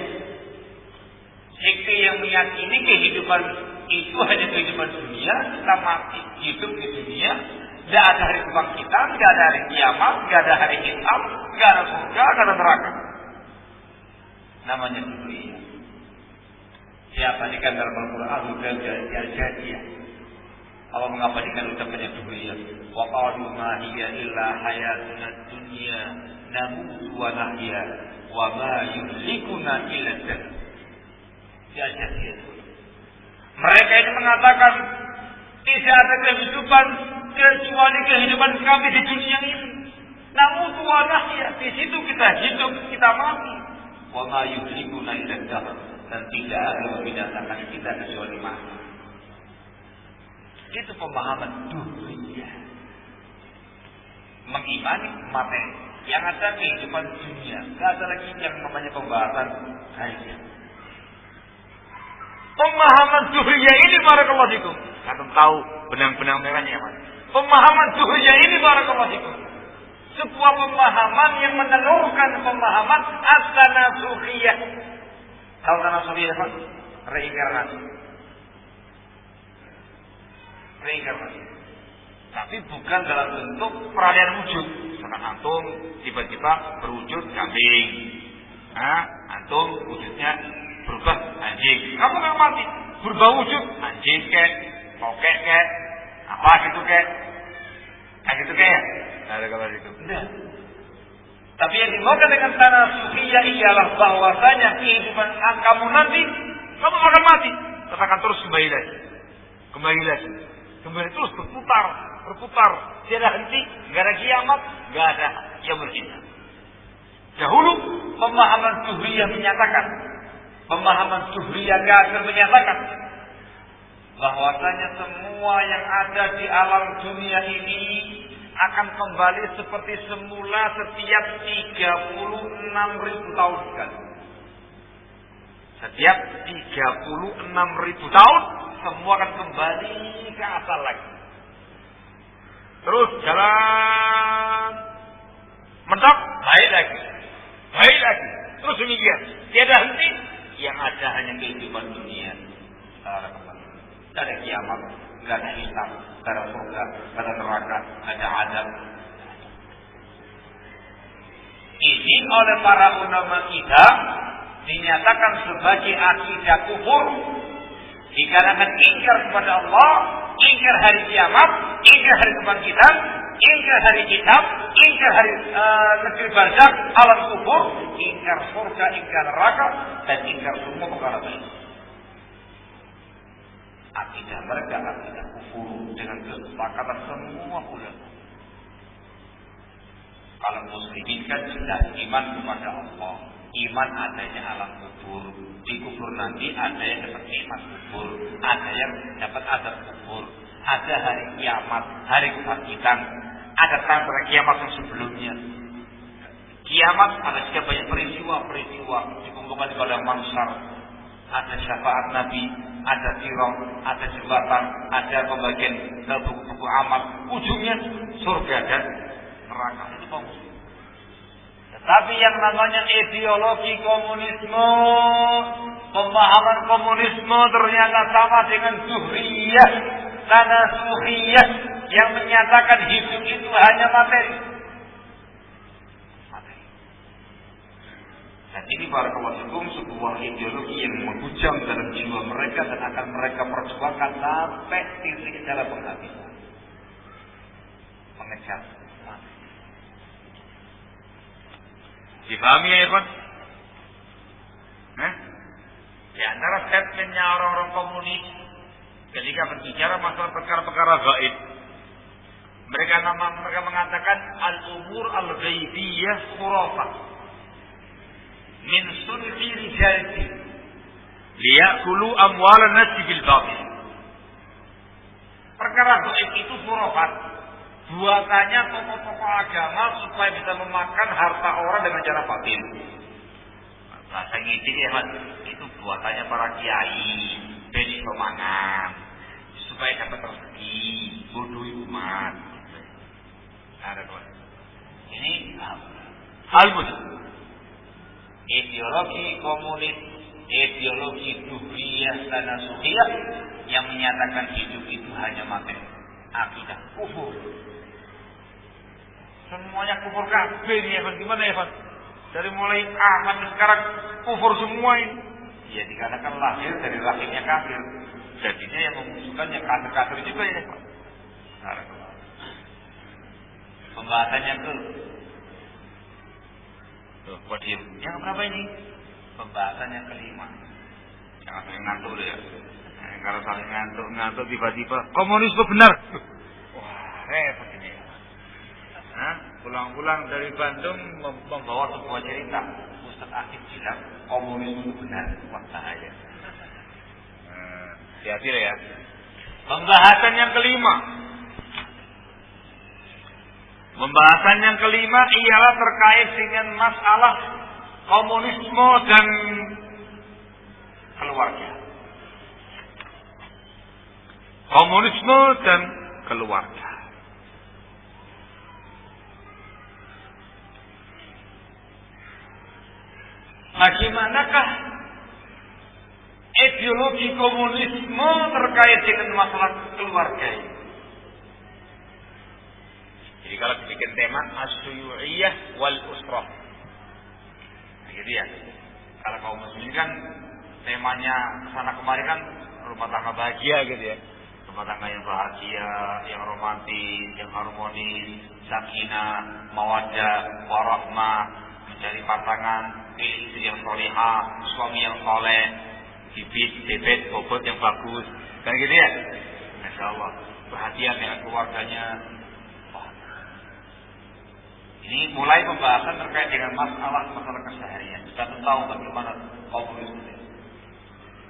Sekte yang meyakini kehidupan itu hanya kehidupan dunia, kita mati hidup di dunia, tidak ada hari kebangkitan, tidak ada hari kiamat, tidak ada hari hisab, tidak ada surga, tidak ada neraka. Namanya dunia. Siapa di dalam Al-Quran al-Jadiyah. Allah mengabadikan ucapannya Zuhriyah. Wa qalu ma hiya illa hayatuna dunya namutu wa nahya wa ma yuhlikuna illa ad-dahr. Sia-sia. Mereka ini mengatakan tidak ada kehidupan kecuali kehidupan kami di dunia ini. Namutu wa nahya, di situ kita hidup, kita mati. Wa ma yuhlikuna illa ad-dahr, dan tidak ada yang membinasakan kita kecuali mati. Itu pemahaman Zuhriyah. Mengimani materi. Yang ada kehidupan dunia. Tidak ada lagi yang namanya pembahasan hayat. Pemahaman Zuhriyah ini barakallahu fikum. Kalian tahu benang-benang merahnya apa? Pemahaman Zuhriyah ini barakallahu fikum. Sebuah pemahaman yang menelurkan pemahaman at-tanasukhiyah. Tahu tanasukhiyah apa? Reinkarnasi. Reinkarnasi. Tapi bukan dalam bentuk peralihan wujud. Misalkan antum tiba-tiba berwujud kambing. Antum wujudnya berubah anjing. Kamu nggak mati. Berubah wujud anjing kek, kokek kek, apa gitu kek. Kayak gitu kek. Nah, ada kabar itu. Enggak. Tapi yang dimaksud dengan tanasukhiyah ialah bahwasanya kehidupan kamu nanti kamu akan mati. Tapi akan terus kembali lagi. Kembali terus berputar, tiada henti, enggak ada kiamat, enggak ada yang berhenti. Dahulu pemahaman Zuhriyah menyatakan, pemahaman Zuhriyah kafir menyatakan bahwasanya semua yang ada di alam dunia ini akan kembali seperti semula setiap 36.000 tahun sekali. Setiap 36.000 tahun semua akan kembali ke asal lagi. Terus jalan mentok, baik lagi. Terus demikian. Tiada henti. Yang ada hanya kehidupan dunia. Tidak ada kiamat, tidak ada hisab, tidak ada surga, tidak ada neraka, tidak ada azab. Ini oleh para ulama kita dinyatakan sebagai akidah kufur. Dikarenakan ingkar kepada Allah, ingkar hari kiamat, ingkar hari kebangkitan, ingkar hari kitab, ingkar hari negeri barzakh, alam kubur, ingkar surga, ingkar neraka, dan ingkar semua perkara baik. Akidah mereka akidah kufur dengan kesepakatan semua ulama. Kalau muslimin kan sudah iman kepada Allah, iman adanya alam kubur. Di kubur nanti ada yang dapat nikmat kubur, ada yang dapat azab kubur, ada hari kiamat, hari kebangkitan, ada tanda kiamat yang sebelumnya. Kiamat ada juga banyak peristiwa dikumpulkan di padang mahsyar. Ada syafaat Nabi, ada sirah, ada jembatan, ada pembagian buku-buku amal. Ujungnya surga dan neraka. Itu bagus. Tetapi yang namanya ideologi komunisme, pemahaman komunisme ternyata sama dengan Zuhriyah, tanasukhiyah yang menyatakan hidup itu hanya materi. Dan ini barakallahu fikum sebuah ideologi yang menghujam dalam jiwa mereka dan akan mereka perjuangkan sampai titik dalam penghabisan. Mengejar. Dipahami ya ikhwan? Di antara statementnya orang-orang komunis ketika berbicara masalah perkara-perkara gaib, mereka mengatakan al-umur al-ghaibiyah khurafah min sunfi rijalti liyakulu amwalan nasi bil batil. Perkara gaib itu khurafat, buatannya tokoh-tokoh agama supaya bisa memakan harta orang dengan cara batil. Bahasa ngidin ya mas, itu buatannya para kiai, beni pemangan, supaya dapat rezeki, bodohi umat. Ada tuan. Ini al-mujib. Ideologi komunis, ideologi Zuhriyah dan Tanasukhiyah yang menyatakan hidup itu hanya materi, akidah kufur. Semuanya kufur kabeh nih Evan. Gimana Evan? Dari mulai sampai sekarang kufur semua ini. Ya dikarenakan lahir dari rahimnya kafir, jadinya yang memusuhkannya kafir-kafir juga ya. Pembahasannya ke kok diem? Yang berapa ini? Pembahasannya kelima. Jangan sampai ngantuk deh ya. Kalau saling ngantuk tiba-tiba komunisme benar. Wah, repot ini. Pulang-pulang dari Bandung membawa sebuah cerita. Ustaz Akif bilang komunisme benar. Wah, bahaya. Hati-hati ya. Pembahasan yang kelima. Pembahasan yang kelima ialah terkait dengan masalah komunisme dan keluarga. Komunisme dan keluarga. Bagaimanakah ideologi komunisme terkait dengan masalah keluarga ini? Jadi kalau dibikin tema asyuyu'iyah wal usrah. Gitu ya. Kalau kaum muslimin kan temanya kesana kemari kan rumah tangga bahagia gitu ya. Rumah tangga yang bahagia, yang romantis, yang harmonis, sakinah, mawaddah, warahmah, mencari pasangan, pilih istri yang solehah, suami yang soleh, bibit, bebet, bobot yang bagus. Kan gitu ya. Masya Allah. Perhatian dengan keluarganya. Ini mulai pembahasan terkait dengan masalah keseharian. Kita tahu bagaimana komunisme.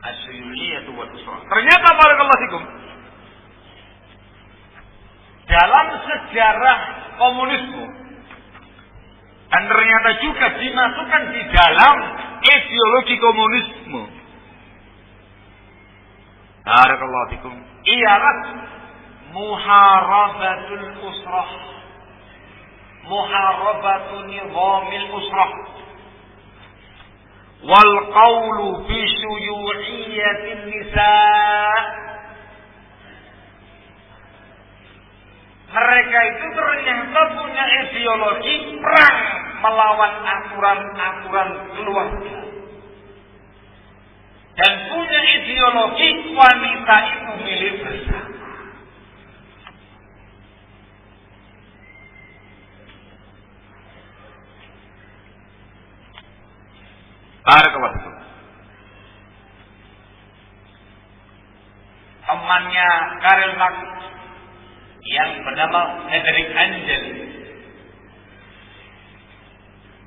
Asyuyu'iyah wal usrah. Ternyata barakallahu fikum, dalam sejarah komunisme dan ternyata juga dimasukkan di dalam ideologi komunisme. Barakallahu fikum, ialah muharabatul usrah. Muharabatu nizamil usrah wal qawlu fi syuyu'iyyatin nisa'. Mereka itu ternyata punya ideologi perang melawan aturan-aturan keluarga dan punya ideologi wanita itu milik bersama. Barakallahu fikum. Temannya Karl Marx yang bernama Friedrich Engels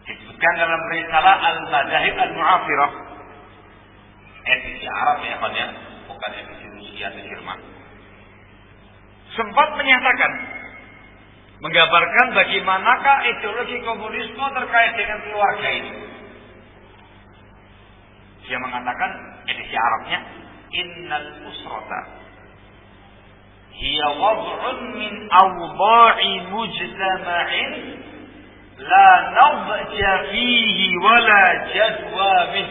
disebutkan dalam risalah Al-Madahib Al-Mu'afirah, edisi Arab ya kan ya, bukan edisi Rusia atau Jerman, sempat menyatakan, menggambarkan bagaimanakah ideologi komunisme terkait dengan keluarga ini. Dia mengatakan edisi Arabnya, innal usrata hiya wad'un min awda'i mujtama'in la nadja fihi wala jadwa min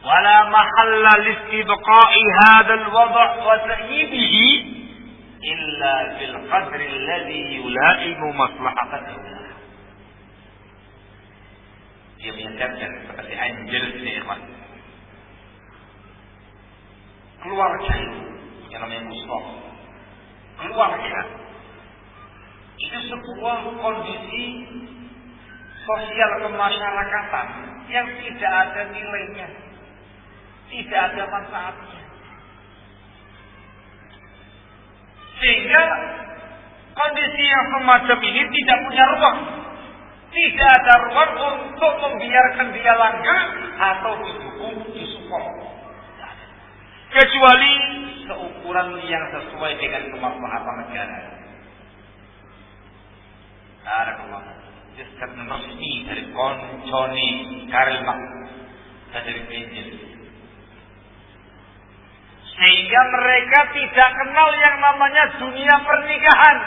wala mahalla listibqa'i hadha al-wad' wa ta'yibihi illa bil qadri alladhi yula'imu maslahatahu. Dia menyatakan seperti Engels ini, ikhwan. Keluarga yang namanya usrah, keluarga itu sebuah kondisi sosial kemasyarakatan yang tidak ada nilainya, tidak ada manfaatnya, sehingga kondisi yang semacam ini tidak punya ruang. Tidak ada ruang untuk membiarkan dia langgeng atau didukung, disupport. Kecuali seukuran yang sesuai dengan kemaslahatan negara. Barakallah. Sistem resmi dari konconi Karl Marx dan dari Engels. Sehingga mereka tidak kenal yang namanya dunia pernikahan.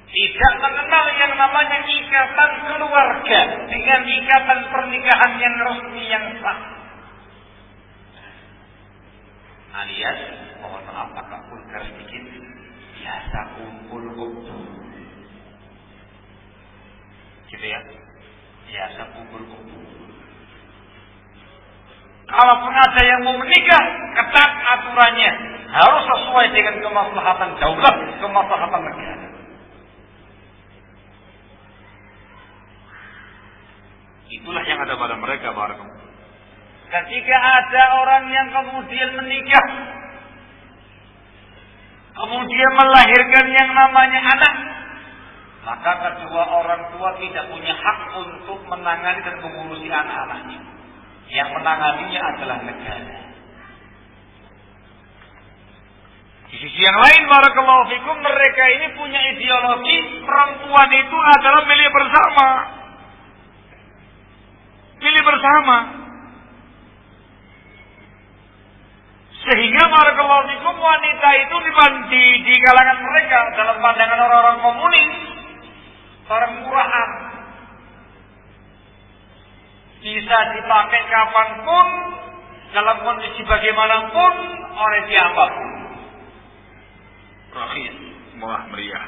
Tidak mengenal yang namanya ikatan keluarga dengan ikatan pernikahan yang resmi yang sah. Alias, mohon maaf agak vulgar sedikit, biasa kumpul-kumpul. Gitu ya. biasa kumpul-kumpul. Kalaupun ada yang mau menikah, ketat aturannya, harus sesuai dengan kemaslahatan daulah, kemaslahatan negara. Itulah yang ada pada mereka, barakallahu. Ketika ada orang yang kemudian menikah, kemudian melahirkan yang namanya anak, maka kedua orang tua tidak punya hak untuk menangani dan mengurusi anak-anaknya. Yang menanganinya adalah negara. Di sisi yang lain, barakallahu fikum, mereka ini punya ideologi perempuan itu adalah milik bersama. Milik bersama. Sehingga barakallahu fikum, wanita itu di kalangan mereka dalam pandangan orang-orang komunis, orang murahan, bisa dipakai kapanpun, dalam kondisi bagaimanapun, oleh siapapun. Rakhis, murah meriah.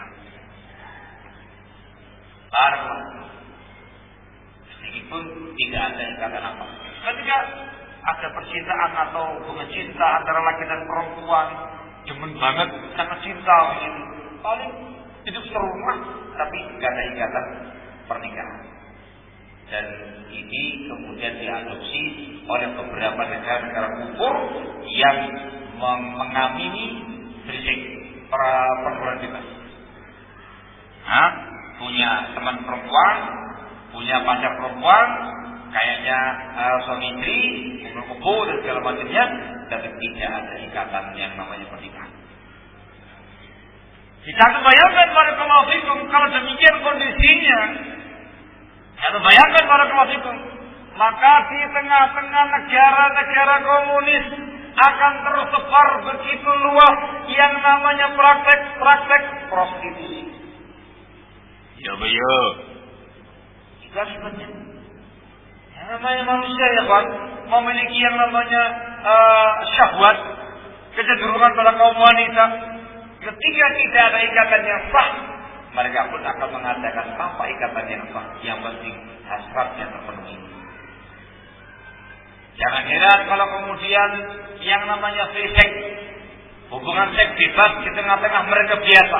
Barakallahu. Meskipun tidak ada ikatan apa. Ketika ada percintaan atau hubungan cinta antara laki dan perempuan, demen banget, sangat cinta begitu. Paling hidup serumah, tapi tidak ada ikatan pernikahan. Dan ini kemudian diadopsi oleh beberapa negara-negara kufur yang mengamini prinsip pergaulan bebas. Punya teman perempuan, punya pacar perempuan, kayaknya suami istri, kumpul-kumpul dan segala macamnya, tapi tidak ada ikatan yang namanya pernikahan. Bisa bayangkan barakallahu fikum kalau demikian kondisinya. Kalau bayangkan barakallahu fikum, maka di tengah-tengah negara-negara komunis akan tersebar begitu luas yang namanya praktek prostitusi. Ya beyo. Itu akibatnya. Yang namanya manusia ya kan, memiliki yang namanya syahwat, kecenderungan pada kaum wanita. Ketika tidak ada ikatan yang sah, mereka pun akan mengadakan tanpa ikatan yang sah. Yang penting hasratnya terpenuhi. Jangan heran kalau kemudian yang namanya free sex, hubungan seks bebas di tengah-tengah mereka biasa.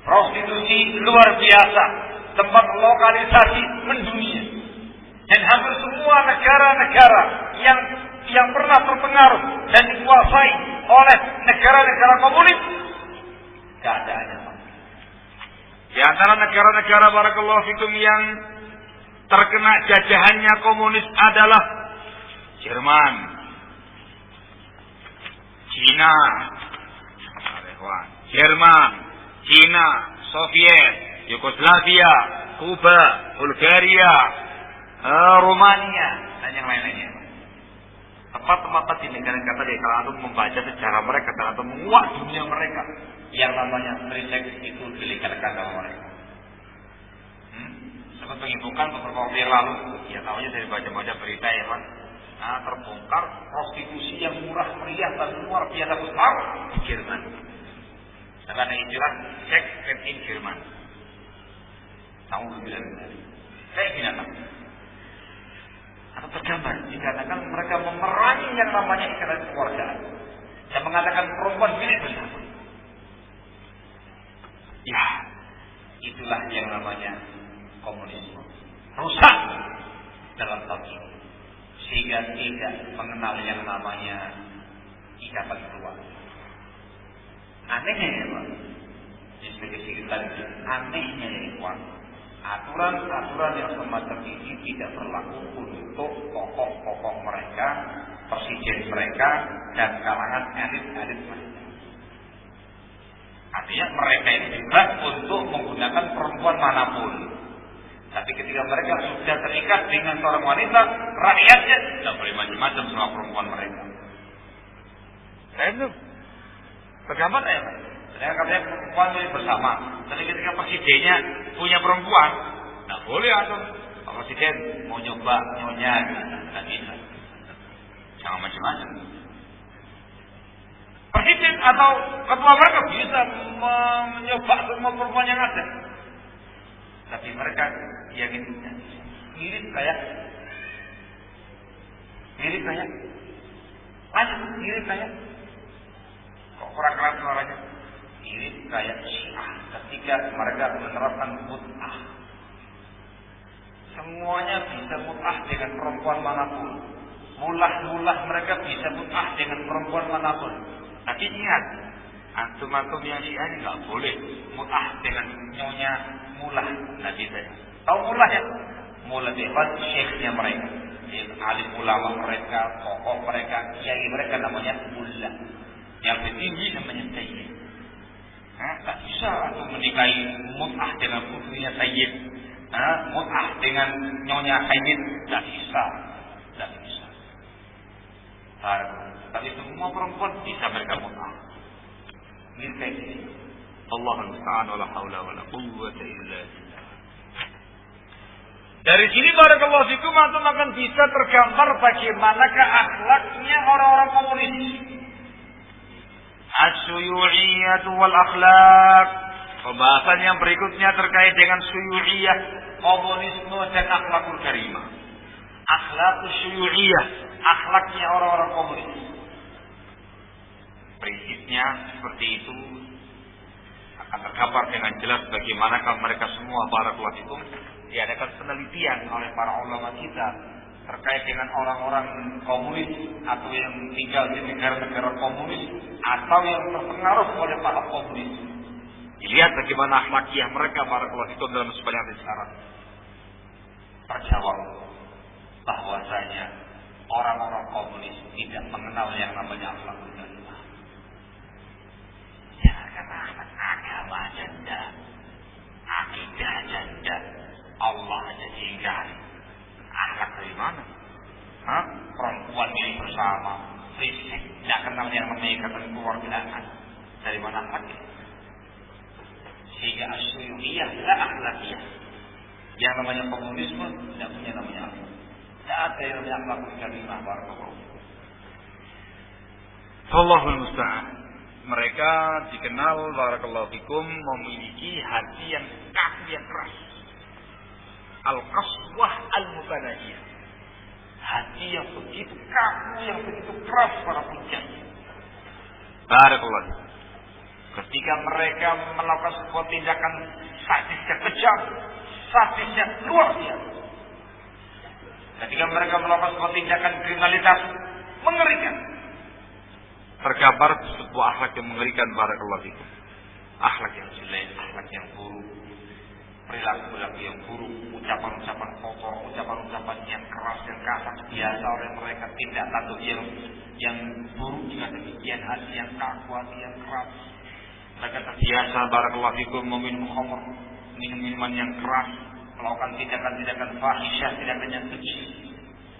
Prostitusi luar biasa, tempat lokalisasi mendunia. Dan hampir semua negara-negara yang pernah terpengaruh dan dikuasai oleh negara-negara komunis, keadaannya sama. Di antara negara-negara barakallahu fikum yang terkena jajahannya komunis adalah Jerman, Cina, Jerman, Cina, Soviet, Yugoslavia, Kuba, Bulgaria, Romania, dan yang lain-lainnya. Tempat-tempat di negara-negara yang kalau antum membaca sejarah mereka atau menguak dunia mereka, yang namanya free sex itu dilegalkan sama mereka. Sempat menginfokan beberapa waktu yang lalu, ya tahunya dari baca-baca berita ya kan, terbongkar prostitusi yang murah meriah dan luar biasa besar di Jerman. Karena ada istilah sex in Jerman. Tahu bilang kayak binatang. Atau tergambar dikatakan mereka memerangi yang namanya ikatan keluargaan dan mengatakan perempuan milik bersama. Ya, itulah yang namanya komunisme. Rusak dalam tauhid sehingga tidak mengenal yang namanya ikatan keluarga. Anehnya ya Pak, sebagai sekitar anehnya ya Pak, aturan-aturan yang semacam ini tidak berlaku untuk tokoh-tokoh mereka, presiden mereka, dan kalangan elit-elit mereka. Artinya mereka itu bebas untuk menggunakan perempuan manapun. Tapi ketika mereka sudah terikat dengan seorang wanita, rakyatnya tidak boleh macam-macam sama perempuan mereka. Saya itu bagaimana ya Pak? Saya katanya perempuan boleh bersama. Tapi ketika presidennya punya perempuan, tidak boleh atau Pak Presiden mau nyoba nyonya, tidak bisa. Jangan macam-macam. Presiden atau ketua mereka bisa mencoba semua perempuan yang ada. Tapi mereka yang ini Mirip kayak lanjut, mirip kayak kok kurang keras suaranya. Mirip kayak Syiah ketika mereka menerapkan mut'ah. Semuanya bisa mut'ah dengan perempuan manapun. Mulah mereka bisa mut'ah dengan perempuan manapun. Tapi ingat, antum-antum yang Syiah ini nggak boleh mut'ah dengan nyonya mulah. Nggak bisa. Tahu mulah ya? Mulah bebas syekhnya mereka. Alim ulama mereka, tokoh mereka, kiai mereka namanya mulah. Yang tertinggi namanya sayyid. Tak bisa untuk menikahi mut'ah dengan putrinya sayyid. Mut'ah dengan nyonya sayyid. Tak bisa. Tapi semua perempuan bisa mereka mut'ah. Ini kayak gini. Allahul musta'an wala haula wala quwwata illa billah. Dari sini barakallahu fikum antum akan bisa tergambar bagaimanakah akhlaknya orang-orang komunis. As-suyu'iyyah wal akhlaq. Pembahasan yang berikutnya terkait dengan suyu'iyah, komunisme dan akhlakul karimah. Akhlakul suyu'iyah, akhlaknya orang-orang komunis. Prinsipnya seperti itu akan tergambar dengan jelas bagaimanakah mereka semua barakallahu fikum. Diadakan penelitian oleh para ulama kita terkait dengan orang-orang komunis atau yang tinggal di negara-negara komunis atau yang terpengaruh oleh para komunis. Dilihat bagaimana akhlakiyah mereka barakallahu fikum dalam sebanyak syarat. Terjawab bahwasanya orang-orang komunis tidak mengenal yang namanya akhlakul karimah. Ya karena agama janda, akidah janda, Allah aja diingkari. Akhlak dari mana? Perempuan milik bersama, fisik, tidak kenal yang namanya ikatan keluargaan. Dari mana akhlaknya? Sehingga asyuyu'iyah tidak akhlakiyah. Yang namanya komunisme tidak punya namanya akhlak. Tidak ada yang namanya akhlakul karimah barakallahu. Allahul musta'an. Mereka dikenal barakallahu fikum memiliki hati yang kaku, yang keras. Al-qaswah al-mubanahiyah. Hati yang begitu kaku, yang begitu keras para pujang. Barakallahu. Ketika mereka melakukan sebuah tindakan sadisnya kejam, sadisnya luar biasa. Ketika mereka melakukan sebuah tindakan kriminalitas mengerikan, tergambar sebuah akhlak yang mengerikan barakallahu fikum. Akhlak yang jelek, akhlak yang buruk, perilaku yang buruk, ucapan-ucapan kotor, ucapan-ucapan yang keras, yang kasar biasa oleh mereka. Tidak tahu yang buruk juga demikian, hati yang kaku, hati yang keras. Mereka terbiasa barakallahu fikum meminum khamr, minum-minuman yang keras, melakukan tindakan-tindakan fahisyah, tindakan yang keji,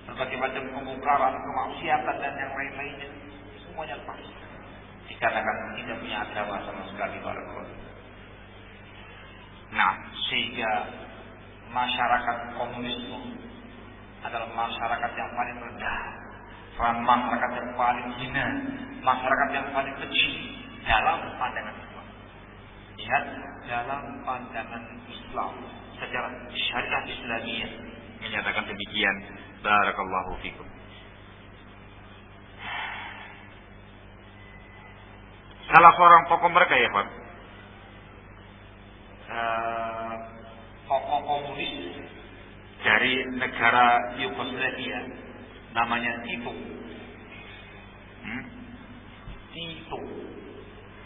berbagai macam kemungkaran, kemaksiatan dan yang lain-lainnya. Semuanya lepas. Dikatakan tidak punya agama sama sekali barakallahu. Nah, sehingga masyarakat komunisme adalah masyarakat yang paling rendah, masyarakat yang paling hina, masyarakat yang paling kecil dalam pandangan Islam. Lihat, dalam pandangan Islam secara syariat Islamiyah menyatakan demikian. Barakallahu fikum. Salah seorang tokoh mereka ya Pak, tokoh komunis dari negara Yugoslavia, namanya Tito. Tito.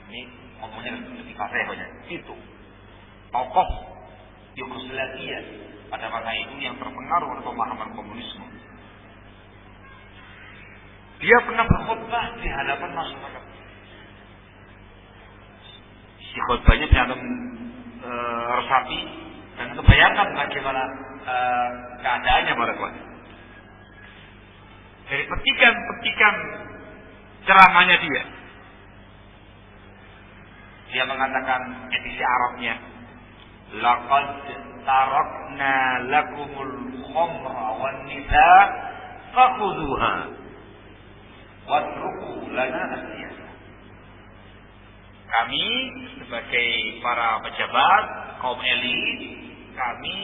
Ini ngomongnya lebih fasih banyak. Tito. Tokoh Yugoslavia pada masa itu yang terpengaruh oleh pemahaman komunisme. Dia pernah berkhutbah di hadapan masyarakat. Isi khutbahnya di hadapan resapi, dan itu bayangkan bagaimana keadaannya pada waktu. Dari petikan ceramahnya dia mengatakan edisi Arabnya, laqad tarakna lakumul khamra wan nisa fakhudhuha watruku lana as-siyasah. Kami sebagai para pejabat kaum elit, kami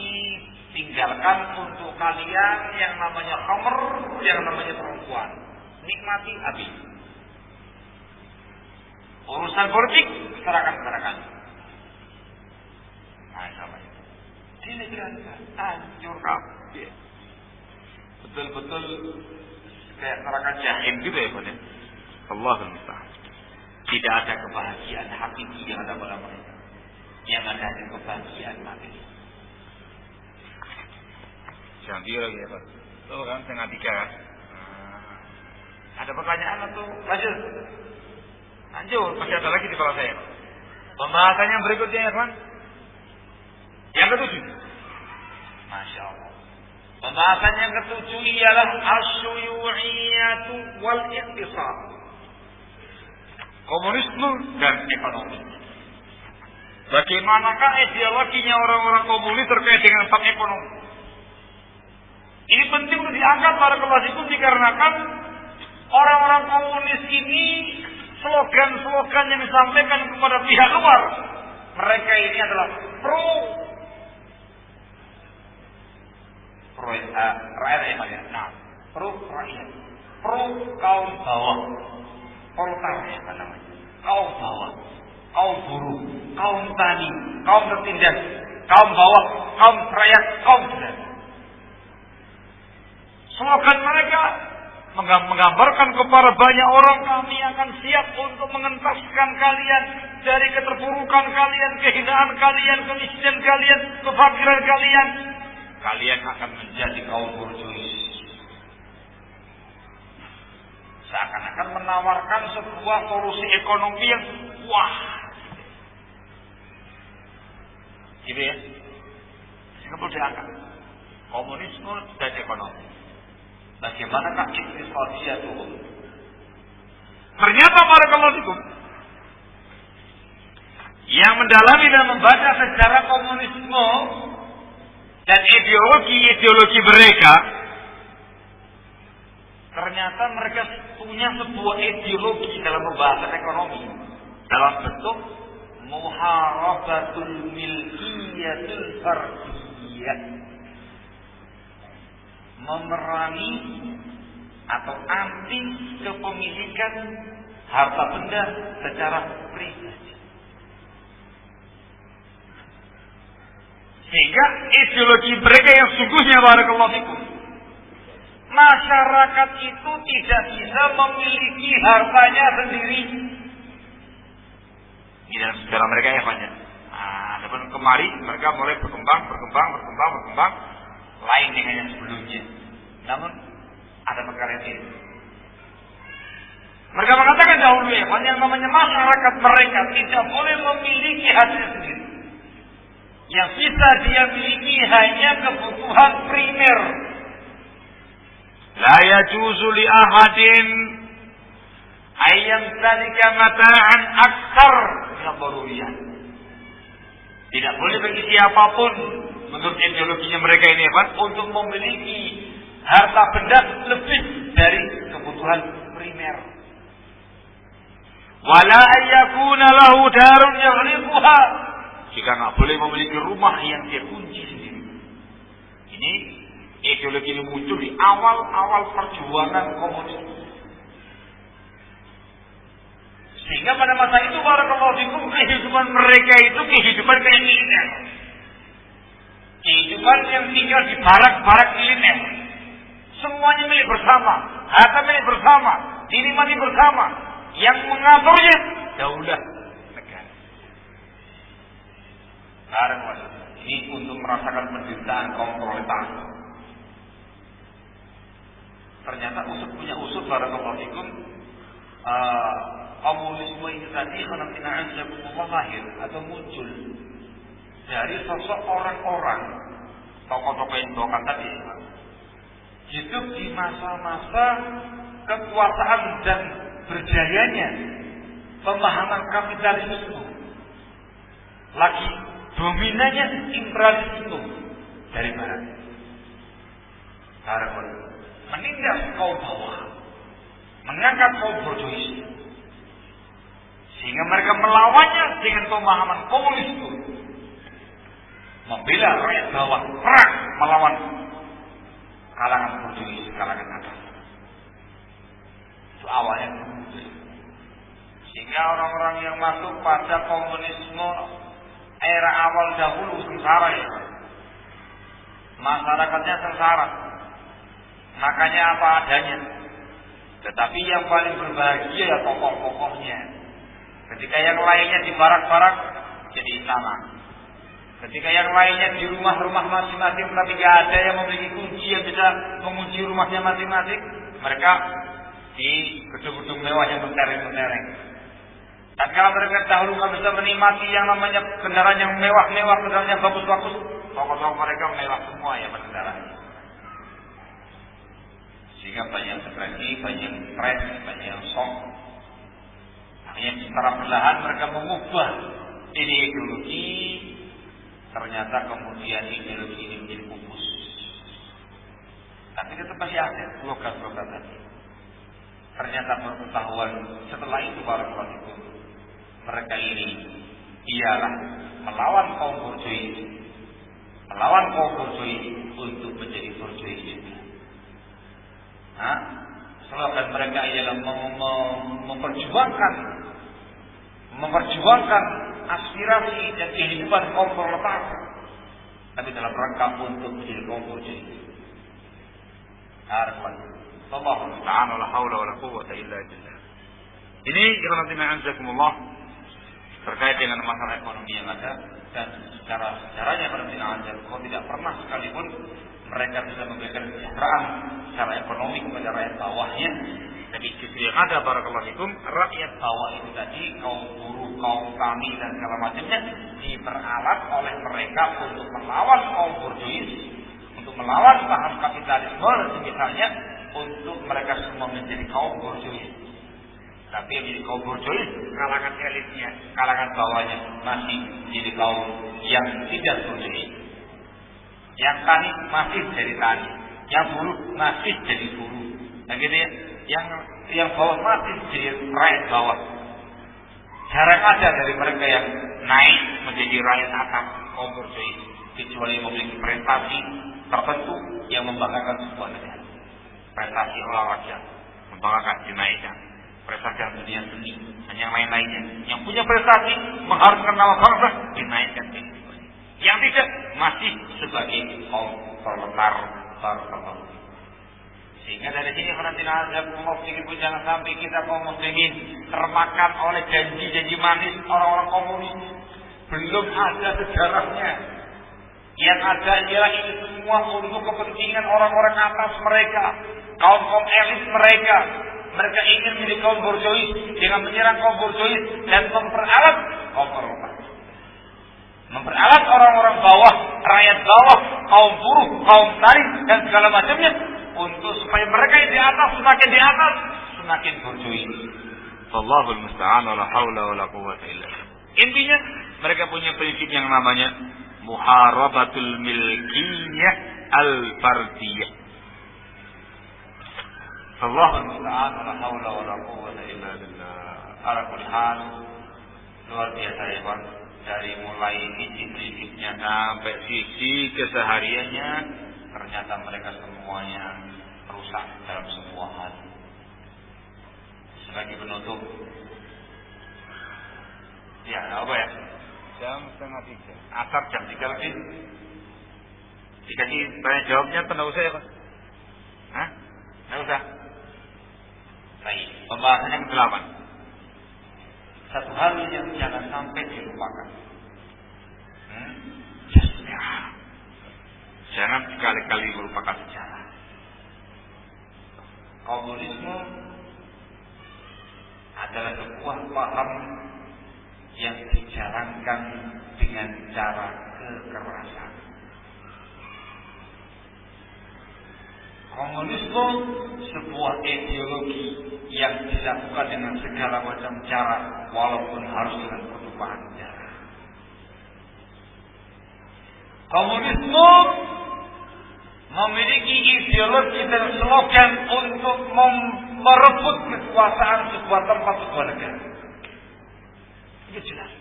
tinggalkan untuk kalian yang namanya khamr, yang namanya perempuan. Nikmati habis. Urusan politik serahkan kepada kami. Nah, sama itu. Dilegalkan, hancur kabeh. Betul-betul kayak neraka jahim gitu ya, Pak. Allahul musta'an. Tidak ada kebahagiaan hakiki yang ada pada mereka. Yang ada hanya kebahagiaan materi. Jangan tiru lagi ya, Pak. Tuh kan, setengah 3 kan. Ada pertanyaan atau lanjut? Lanjut, masih ada lagi di kepala saya. Pembahasannya berikutnya ya, Pak. Yang ke-7. Masya Allah. Pembahasan yang ke-7 ialah asyuyu'iyatu wal iqtisad. Komunisme dan ekonomi. Bagaimanakah ideologinya orang-orang komunis terkait dengan bab ekonomi? Ini penting untuk diangkat para kelas dikarenakan orang-orang komunis ini slogan-slogan yang disampaikan kepada pihak luar, mereka ini adalah pro rakyat ya, nah, pro rakyat, pro kaum bawah, proletariat apa namanya, kaum bawah, kaum buruh, kaum tani, kaum tertindas, kaum bawah, kaum rakyat, kaum sedang. Slogan mereka menggambarkan kepada banyak orang, kami akan siap untuk mengentaskan kalian dari keterpurukan kalian, kehinaan kalian, kemiskinan kalian, kefakiran kalian. Kalian akan menjadi kaum borjuis. Seakan-akan menawarkan sebuah solusi ekonomi yang wah. Gitu ya. Sehingga perlu diangkat. Komunisme dan ekonomi. Bagaimanakah iqtisadiyah turun? Ternyata barakallahu fikum, yang mendalami dan membaca sejarah komunisme dan ideologi mereka, ternyata mereka punya sebuah ideologi dalam pembahasan ekonomi dalam bentuk muharabatul milkiyatul fardiyah, memerangi atau anti kepemilikan harta benda secara pribadi. Sehingga ideologi mereka yang sungguhnya barakallahu fikum, masyarakat itu tidak bisa memiliki hartanya sendiri. Di dalam sejarah mereka ya banyak. Adapun kemari mereka mulai berkembang, lain dengan yang sebelumnya. Namun ada perkara ini. Mereka mengatakan dahulu ya, yang namanya masyarakat mereka tidak boleh memiliki hasil sendiri. Yang bisa dia miliki hanya kebutuhan primer. La yajuzu li ahadin ayyam dzalika mata'an aktsar min ad-daruriyat. Tidak boleh bagi siapapun menurut ideologinya mereka ini untuk memiliki harta benda lebih dari kebutuhan primer. Wala ayyakuna lahu darun yaghliquha. Jika nggak boleh memiliki rumah yang dia kunci sendiri. Ini ideologi ini muncul di awal-awal perjuangan komunis. Sehingga pada masa itu barakallahu fikum, kehidupan mereka itu kehidupan kayak militer. Kehidupan yang tinggal di barak-barak militer. Semuanya milik bersama, harta milik bersama, dinikmati bersama. Yang mengaturnya daulah negara. Ini untuk merasakan penderitaan kaum proletariat. Ternyata punya usut barakallahu fikum, komunisme ini tadi lahir atau muncul dari sosok orang-orang tokoh-tokoh yang dibawakan tadi, hidup di masa-masa kekuasaan dan berjayanya pemahaman kapitalisme, lagi dominannya imperialisme dari barat, menindas kaum bawah, mengangkat kaum borjuis, sehingga mereka melawannya dengan pemahaman komunisme. membela rakyat bawah, perang melawan kalangan borjuis, kalangan atas. Itu awalnya. Sehingga orang-orang yang masuk pada komunisme era awal dahulu sengsara ya. Masyarakatnya sengsara. Makanya apa adanya. Tetapi yang paling berbahagia ya tokoh-tokohnya. Ketika yang lainnya di barak-barak jadi istana. Ketika yang lainnya di rumah-rumah masing-masing tapi tidak ada yang memiliki kunci yang bisa mengunci rumahnya masing-masing, mereka di gedung-gedung mewah yang mentereng-mentereng. Dan kalau mereka dahulu nggak bisa menikmati yang namanya kendaraan yang mewah-mewah, kendaraan yang bagus-bagus, tokoh-tokoh mereka mewah semua ya kendaraannya. Sehingga banyak depresi, banyak stres, banyak shock. Akhirnya secara perlahan mereka mengubah ideologi. Ternyata kemudian ideologi ini menjadi pupus. Tapi tetap masih ada logat-logat tadi. Ternyata berketahuan setelah itu barakallahu fikum, mereka ini ialah melawan kaum borjuis, melawan kaum borjuis untuk menjadi borjuis juga. Slogan mereka ialah memperjuangkan aspirasi dan kehidupan kaum proletar, tapi dalam rangka untuk menjadi kaum borjuis. Allahu ta'ala la haula wala quwwata illa billah. Ini ikhwanatina azakumullah terkait dengan masalah ekonomi yang ada, dan secaranya ikhwanatina azakumullah tidak pernah sekalipun mereka bisa memberikan kesejahteraan secara ekonomi kepada rakyat bawahnya. Tapi justru yang ada barakallahu fikum, rakyat bawah itu tadi, kaum buruh, kaum tani dan segala macamnya diperalat oleh mereka untuk melawan kaum borjuis, untuk melawan paham kapitalisme dan misalnya untuk mereka semua menjadi kaum borjuis. Tapi yang menjadi kaum borjuis kalangan elitnya, kalangan bawahnya masih jadi kaum yang tidak borjuis. Yang tani masih jadi tani, yang buruh masih jadi buruh. Nah gitu ya. Yang bawah masih jadi rakyat bawah. Jarang ada dari mereka yang naik menjadi rakyat atas kaum borjuis, kecuali memiliki prestasi tertentu yang membanggakan sebuah negara. Prestasi olahraga membanggakan, dinaikkan. Prestasi dunia seni dan yang lain-lainnya. Yang punya prestasi mengharumkan nama bangsa dinaikkan. Yang tidak masih sebagai kaum proletar. Sehingga dari sini jangan sampai kita kaum muslimin termakan oleh janji-janji manis orang-orang komunis. Belum ada sejarahnya. Yang ada ialah ini semua untuk kepentingan orang-orang atas mereka, kaum-kaum elit mereka. Mereka ingin menjadi kaum borjuis dengan menyerang kaum borjuis dan memperalat kaum proletar. Memperalat orang-orang bawah, rakyat bawah, kaum buruh, kaum tani dan segala macamnya untuk supaya mereka yang di atas semakin di atas, semakin borjuis. Wallahul musta'an wa la haula wa la quwwata illa billah. Intinya mereka punya prinsip yang namanya muharabatul milkiyah al-fardiyah. Wallahul musta'an wa la haula wa la quwwata illa billah. Ala kulli hal, luar biasa ya Pak. Dari mulai sisi prinsipnya sampai sisi kesehariannya, ternyata mereka semuanya rusak dalam sebuah hal. Sebagai penutup, ya apa ya? Jam 2:30. Asar jam 3 lebih. Dikasih tanya jawabnya tidak usah ya Pak? Hah? Tidak usah. Baik, pembahasannya ke-8. Satu hal yang jangan sampai dilupakan. Sejarah. Jangan sekali-kali melupakan sejarah. Komunisme adalah sebuah paham yang dijalankan dengan cara kekerasan. Komunisme sebuah ideologi yang dilakukan dengan segala macam cara, walaupun harus dengan pertumpahan darah. Komunisme memiliki ideologi dan slogan untuk merebut kekuasaan sebuah tempat, sebuah negara. Itu jelas.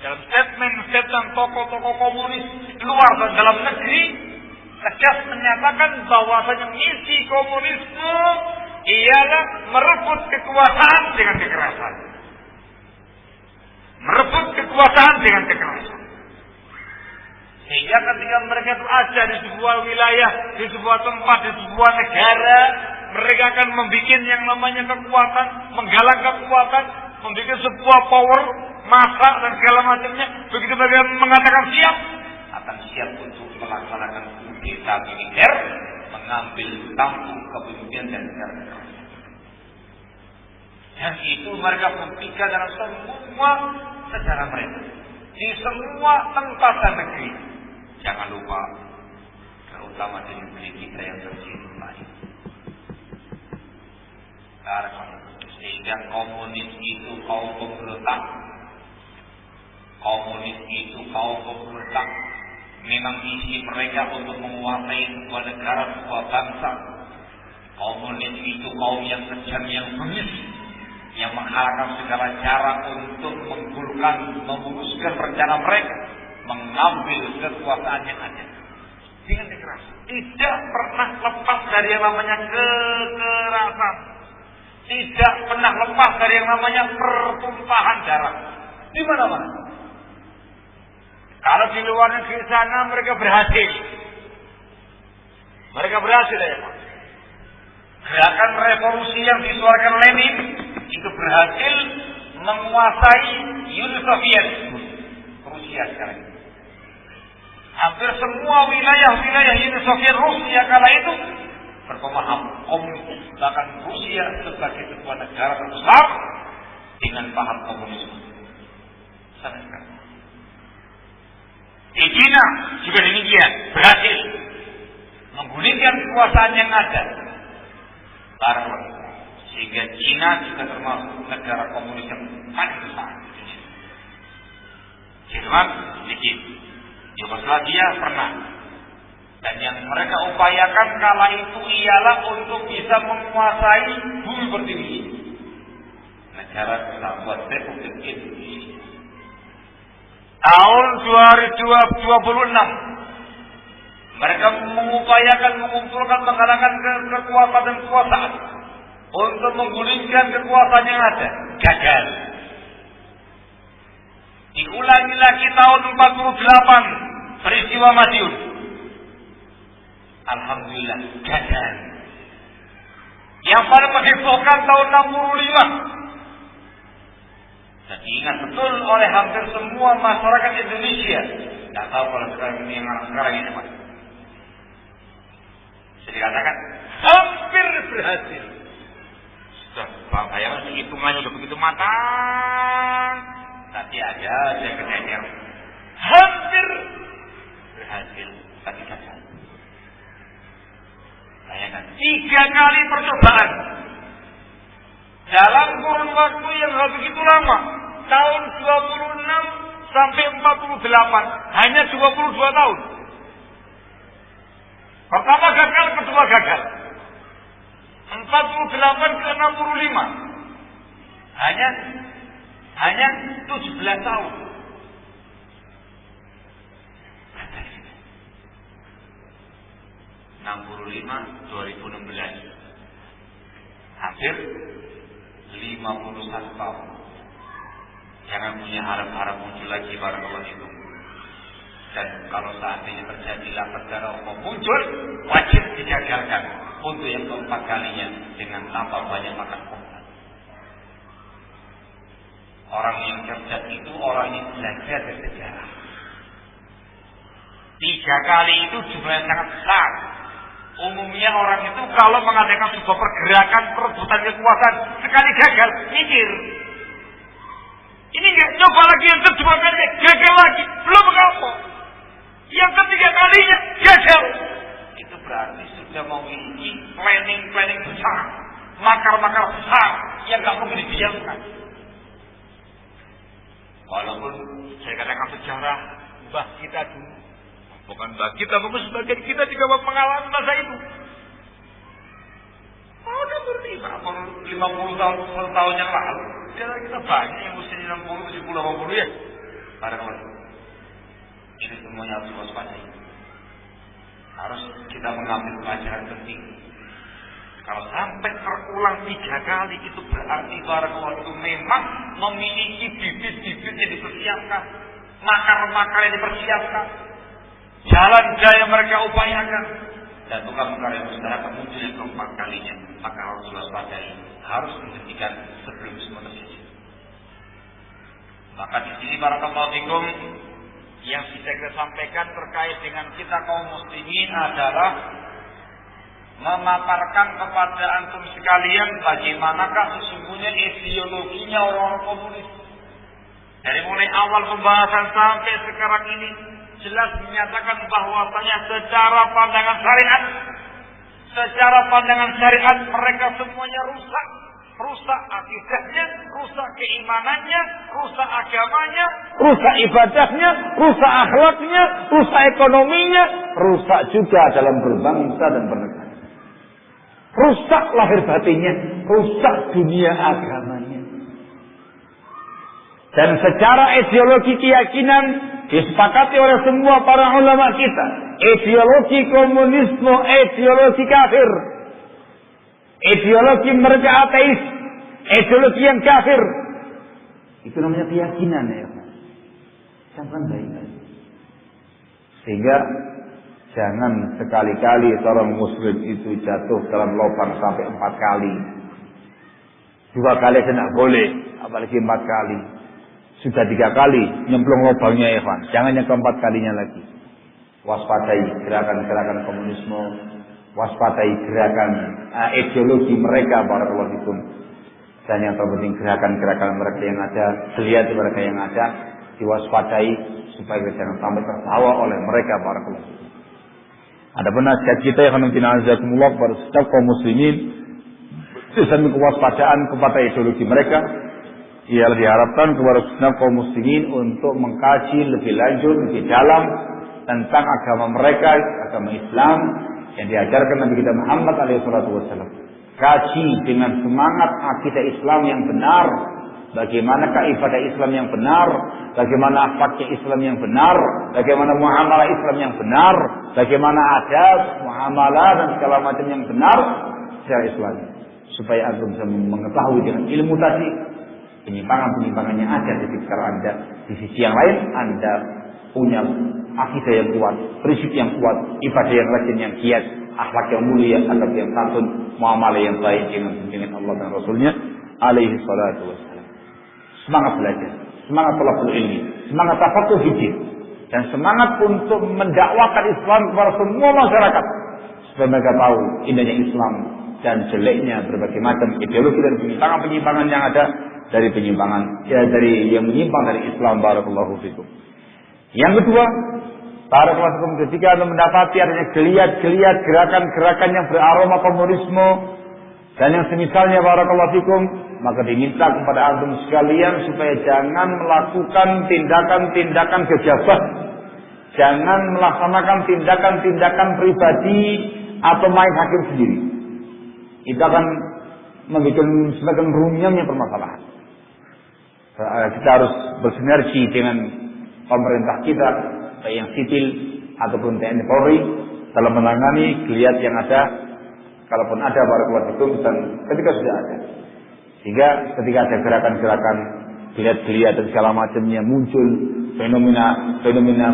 dalam statement tokoh-tokoh komunis luar dan dalam negeri tegas menyatakan bahwasanya misi komunisme ialah merebut kekuasaan dengan kekerasan. Merebut kekuasaan dengan kekerasan. Sehingga ketika mereka itu ada di sebuah wilayah, di sebuah tempat, di sebuah negara, mereka akan membuat yang namanya kekuatan, menggalang kekuatan, membuat sebuah power, massa dan segala macamnya. Begitu mereka mengatakan siap, akan siap untuk melaksanakan kudeta militer, mengambil tampung kepemimpinan dan negara. Dan itu mereka buktikan dalam semua sejarah mereka, di semua tempat dan negeri. Jangan lupa, terutama di negeri kita yang tercinta ini. Sehingga komunis itu kaum pemberontak. Komunis itu kaum pemberontak. Memang misi mereka untuk menguasai sebuah negara, sebuah bangsa. Komunis itu kaum yang kejam, yang bengis, yang menghalalkan segala cara untuk menggulkan, memuluskan rencana mereka, mengambil kekuasaan yang ada dengan kekerasan. Tidak pernah lepas dari yang namanya kekerasan. Tidak pernah lepas dari yang namanya pertumpahan darah. Di mana-mana. Kalau di luar negeri sana mereka berhasil. Mereka berhasil ya Pak. Gerakan revolusi yang disuarakan Lenin itu berhasil menguasai Uni Soviet, Rusia sekarang. Hampir semua wilayah-wilayah Uni Soviet Rusia kala itu berpemaham komunis. Bahkan Rusia sebagai sebuah negara terbesar dengan paham komunisme. Sampai sekarang. Di China juga demikian, berhasil menggulingkan kekuasaan yang ada. Sehingga China juga termasuk negara komunis yang paling besar. Jerman sedikit, Yugoslavia pernah. Dan yang mereka upayakan kala itu ialah untuk bisa menguasai bumi pertiwi. Negara Kesatuan Republik Indonesia. Tahun 2026 mereka mengupayakan mengumpulkan, menggalakkan kekuatan dan kekuasaan untuk menggulingkan kekuasaan yang ada. Gagal. Diulangi lagi tahun 48 peristiwa Madiun. Alhamdulillah gagal. Yang paling menghebohkan tahun 65. Dan diingat betul oleh hampir semua masyarakat Indonesia. Tidak tahu kalau sekarang ini yang sekarang ini Pak. Jadi dikatakan hampir berhasil. Sudah bayangkan hitungannya sudah begitu matang. Tapi ada kejadian hampir berhasil tapi gagal. Bayangkan 3 kali percobaan dalam kurun waktu yang begitu lama, tahun 26 sampai 48, hanya 22 tahun. Pertama gagal, kedua gagal. 48 ke 65. Hanya 17 tahun. 65 2016. Hampir 51 tahun. Jangan punya harap-harap muncul lagi barakallahu fikum. Dan kalau seandainya terjadilah perkara muncul, wajib digagalkan untuk yang keempat kalinya dengan tanpa banyak makan korban. Orang yang cerdas itu orang yang belajar dari sejarah. 3 kali itu jumlahnya sangat besar. Umumnya orang itu kalau mengadakan sebuah pergerakan perebutan kekuasaan, sekali gagal, mikir. Ini enggak coba lagi yang kedua kali, gagal lagi, belum apa. Yang ketiga kalinya gagal. Itu berarti sudah memiliki planning besar, makar-makar besar yang enggak mungkin didiamkan. Walaupun saya katakan sejarah mbah kita dulu, bukan mbah kita, mungkin sebagian kita juga mengalami masa itu. Udah berarti 50 tahun yang lalu, kita banyak yang usia 60, 70, 80 ya. Para kawan, ini semuanya harus waspadai. Harus kita mengambil pelajaran penting. Kalau sampai terulang 3 kali itu berarti para kawan itu memang memiliki bibit-bibit yang dipersiapkan, makar-makar yang dipersiapkan, jalan jaya mereka upayakan, dan bukan yang masyarakat muncul yang keempat kalinya. Maka harus waspadai, harus menghentikan sebelum semua terjadi. Maka di sini barakallahu fikum yang bisa kita sampaikan terkait dengan kita kaum muslimin adalah memaparkan kepada antum sekalian bagaimanakah sesungguhnya ideologinya orang komunis. Dari mulai awal pembahasan sampai sekarang ini jelas menyatakan bahwasanya secara pandangan syariat mereka semuanya rusak akidahnya, rusak keimanannya, rusak agamanya, rusak ibadahnya, rusak akhlaknya, rusak ekonominya, rusak juga dalam berbangsa dan bernegara. Rusak lahir batinnya, rusak dunia agamanya. Dan secara ideologi keyakinan disepakati oleh semua para ulama kita, ideologi komunisme, ideologi kafir, ideologi mereka ateis, ideologi yang kafir. Itu namanya keyakinan ya. Jangan baik-baik. Sehingga jangan sekali-kali seorang muslim itu jatuh dalam lubang sampai 4 kali. 2 kali tidak boleh, apalagi 4 kali. Sudah 3 kali nyemplung lubangnya ya Pak. Jangan yang keempat kalinya lagi. Waspadai gerakan-gerakan komunisme, waspadai gerakan ideologi mereka barakallahu fikum. Dan yang terpenting gerakan-gerakan mereka yang ada, geliat mereka yang ada diwaspadai supaya jangan sampai terbawa oleh mereka barakallahu fikum. Adapun nasihat kita yang mengenai azakumullah kepada setiap kaum muslimin dengan kewaspadaan kepada ideologi mereka, ialah diharapkan kepada setiap kaum muslimin untuk mengkaji lebih lanjut, lebih dalam tentang agama mereka, agama Islam yang diajarkan Nabi kita Muhammad SAW. Kaji dengan semangat akidah Islam yang benar, bagaimanakah ibadah Islam yang benar, bagaimana akhlaknya Islam yang benar, bagaimana muamalah Islam yang benar, bagaimana adab, muamalah dan segala macam yang benar secara Islam, supaya antum bisa mengetahui dengan ilmu tadi penyimpangan-penyimpangan yang ada di sekitar Anda. Di sisi yang lain Anda punya akidah yang kuat, prinsip yang kuat, ibadah yang rajin, yang giat, akhlak yang mulia, adab yang santun, muamalah yang baik dengan Allah dan Rasulnya alaihi salatu wassalam. Semangat belajar, semangat talabul ilmi, semangat tafaqquh fiddin, dan semangat untuk mendakwakan Islam kepada semua masyarakat supaya mereka tahu indahnya Islam dan jeleknya berbagai macam ideologi dan penyimpangan-penyimpangan yang ada dari dari yang menyimpang dari Islam barakallahu fikum. Yang kedua, barakallahu fikum, ketika Anda mendapati adanya geliat-geliat gerakan-gerakan yang beraroma komunisme dan yang semisalnya barakallahu fikum, maka diminta kepada antum sekalian supaya jangan melakukan tindakan-tindakan gegabah, jangan melaksanakan tindakan-tindakan pribadi atau main hakim sendiri. Itu akan membuat semakin runyamnya permasalahan. Kita harus bersinergi dengan pemerintah kita, baik yang sipil ataupun TNI Polri, dalam menangani geliat yang ada, kalaupun ada barakallahu fikum, dan ketika sudah ada. Sehingga ketika ada gerakan-gerakan geliat-geliat dan segala macamnya muncul, fenomena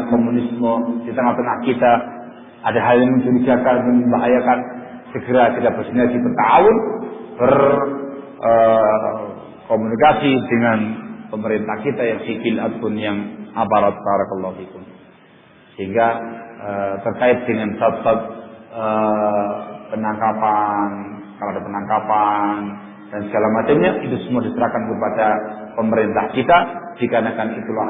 komunisme di tengah-tengah kita, ada hal yang mencurigakan dan membahayakan, segera kita bersinergi, bertahun, berkomunikasi dengan pemerintah kita yang sipil ataupun yang aparat barakallahu fikum. Sehingga terkait dengan bab-bab penangkapan, kalau ada penangkapan dan segala macamnya, itu semua diserahkan kepada pemerintah kita, dikarenakan itulah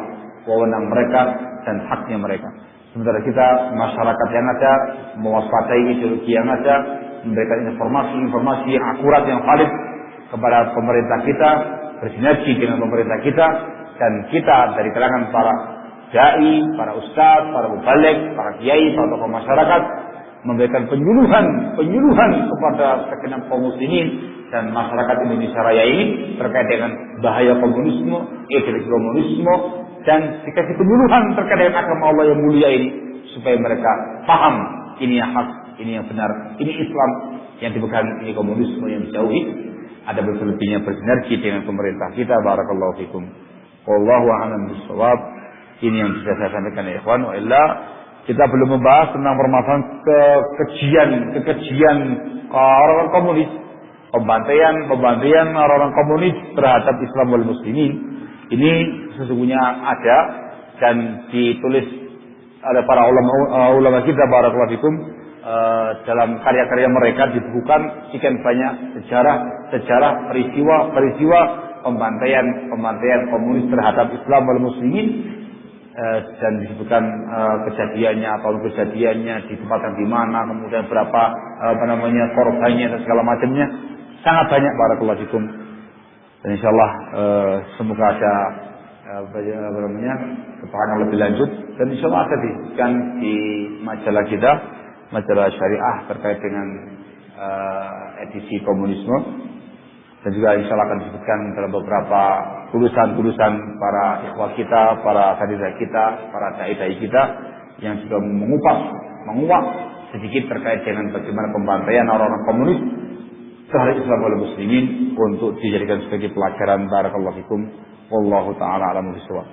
wewenang mereka dan haknya mereka. Sementara kita, masyarakat yang ada, mewaspadai ideologi yang ada, memberikan informasi-informasi yang akurat, yang valid kepada pemerintah kita, bersinergi dengan pemerintah kita, dan kita dari kalangan para dai, para ustaz, para mubaligh, para kiai, para tokoh masyarakat, memberikan penyuluhan kepada segenap kaum muslimin dan masyarakat Indonesia Raya ini terkait dengan bahaya komunisme, ideologi komunisme, dan dikasih penyuluhan terkait dengan agama Allah yang mulia ini supaya mereka paham ini yang hak, ini yang benar, ini Islam, yang dipegang ini komunisme yang dijauhi. Ada berlebihnya bersinergi dengan pemerintah kita. Barakallahu fikum. Wallahu a'lam bishawab. Ini yang bisa saya sampaikan ya ikhwan. Wa illa kita belum membahas tentang permasalahan kekejian orang komunis, pembantaian orang komunis terhadap Islam wal muslimin. Ini sesungguhnya ada dan ditulis oleh para ulama kita barakallahu fikum dalam karya-karya mereka, dibukukan sekian banyak sejarah peristiwa pembantaian komunis terhadap Islam wal muslimin, dan disebutkan kejadiannya di tempat yang di mana, kemudian berapa korbannya dan segala macamnya, sangat banyak barakallahu fikum. Dan insyaallah semoga ada keterangan lebih lanjut, dan insyaallah ada di majalah kita, majalah syariah terkait dengan edisi komunisme, dan juga insyaallah akan disebutkan dalam beberapa tulisan para ikhwah kita, para hadirin kita, para dai-dai kita yang juga menguak sedikit terkait dengan bagaimana pembantaian orang-orang komunis terhadap Islam wal muslimin untuk dijadikan sebagai pelajaran. Barakallahu fikum. Wallahu taala a'lamu bishawab.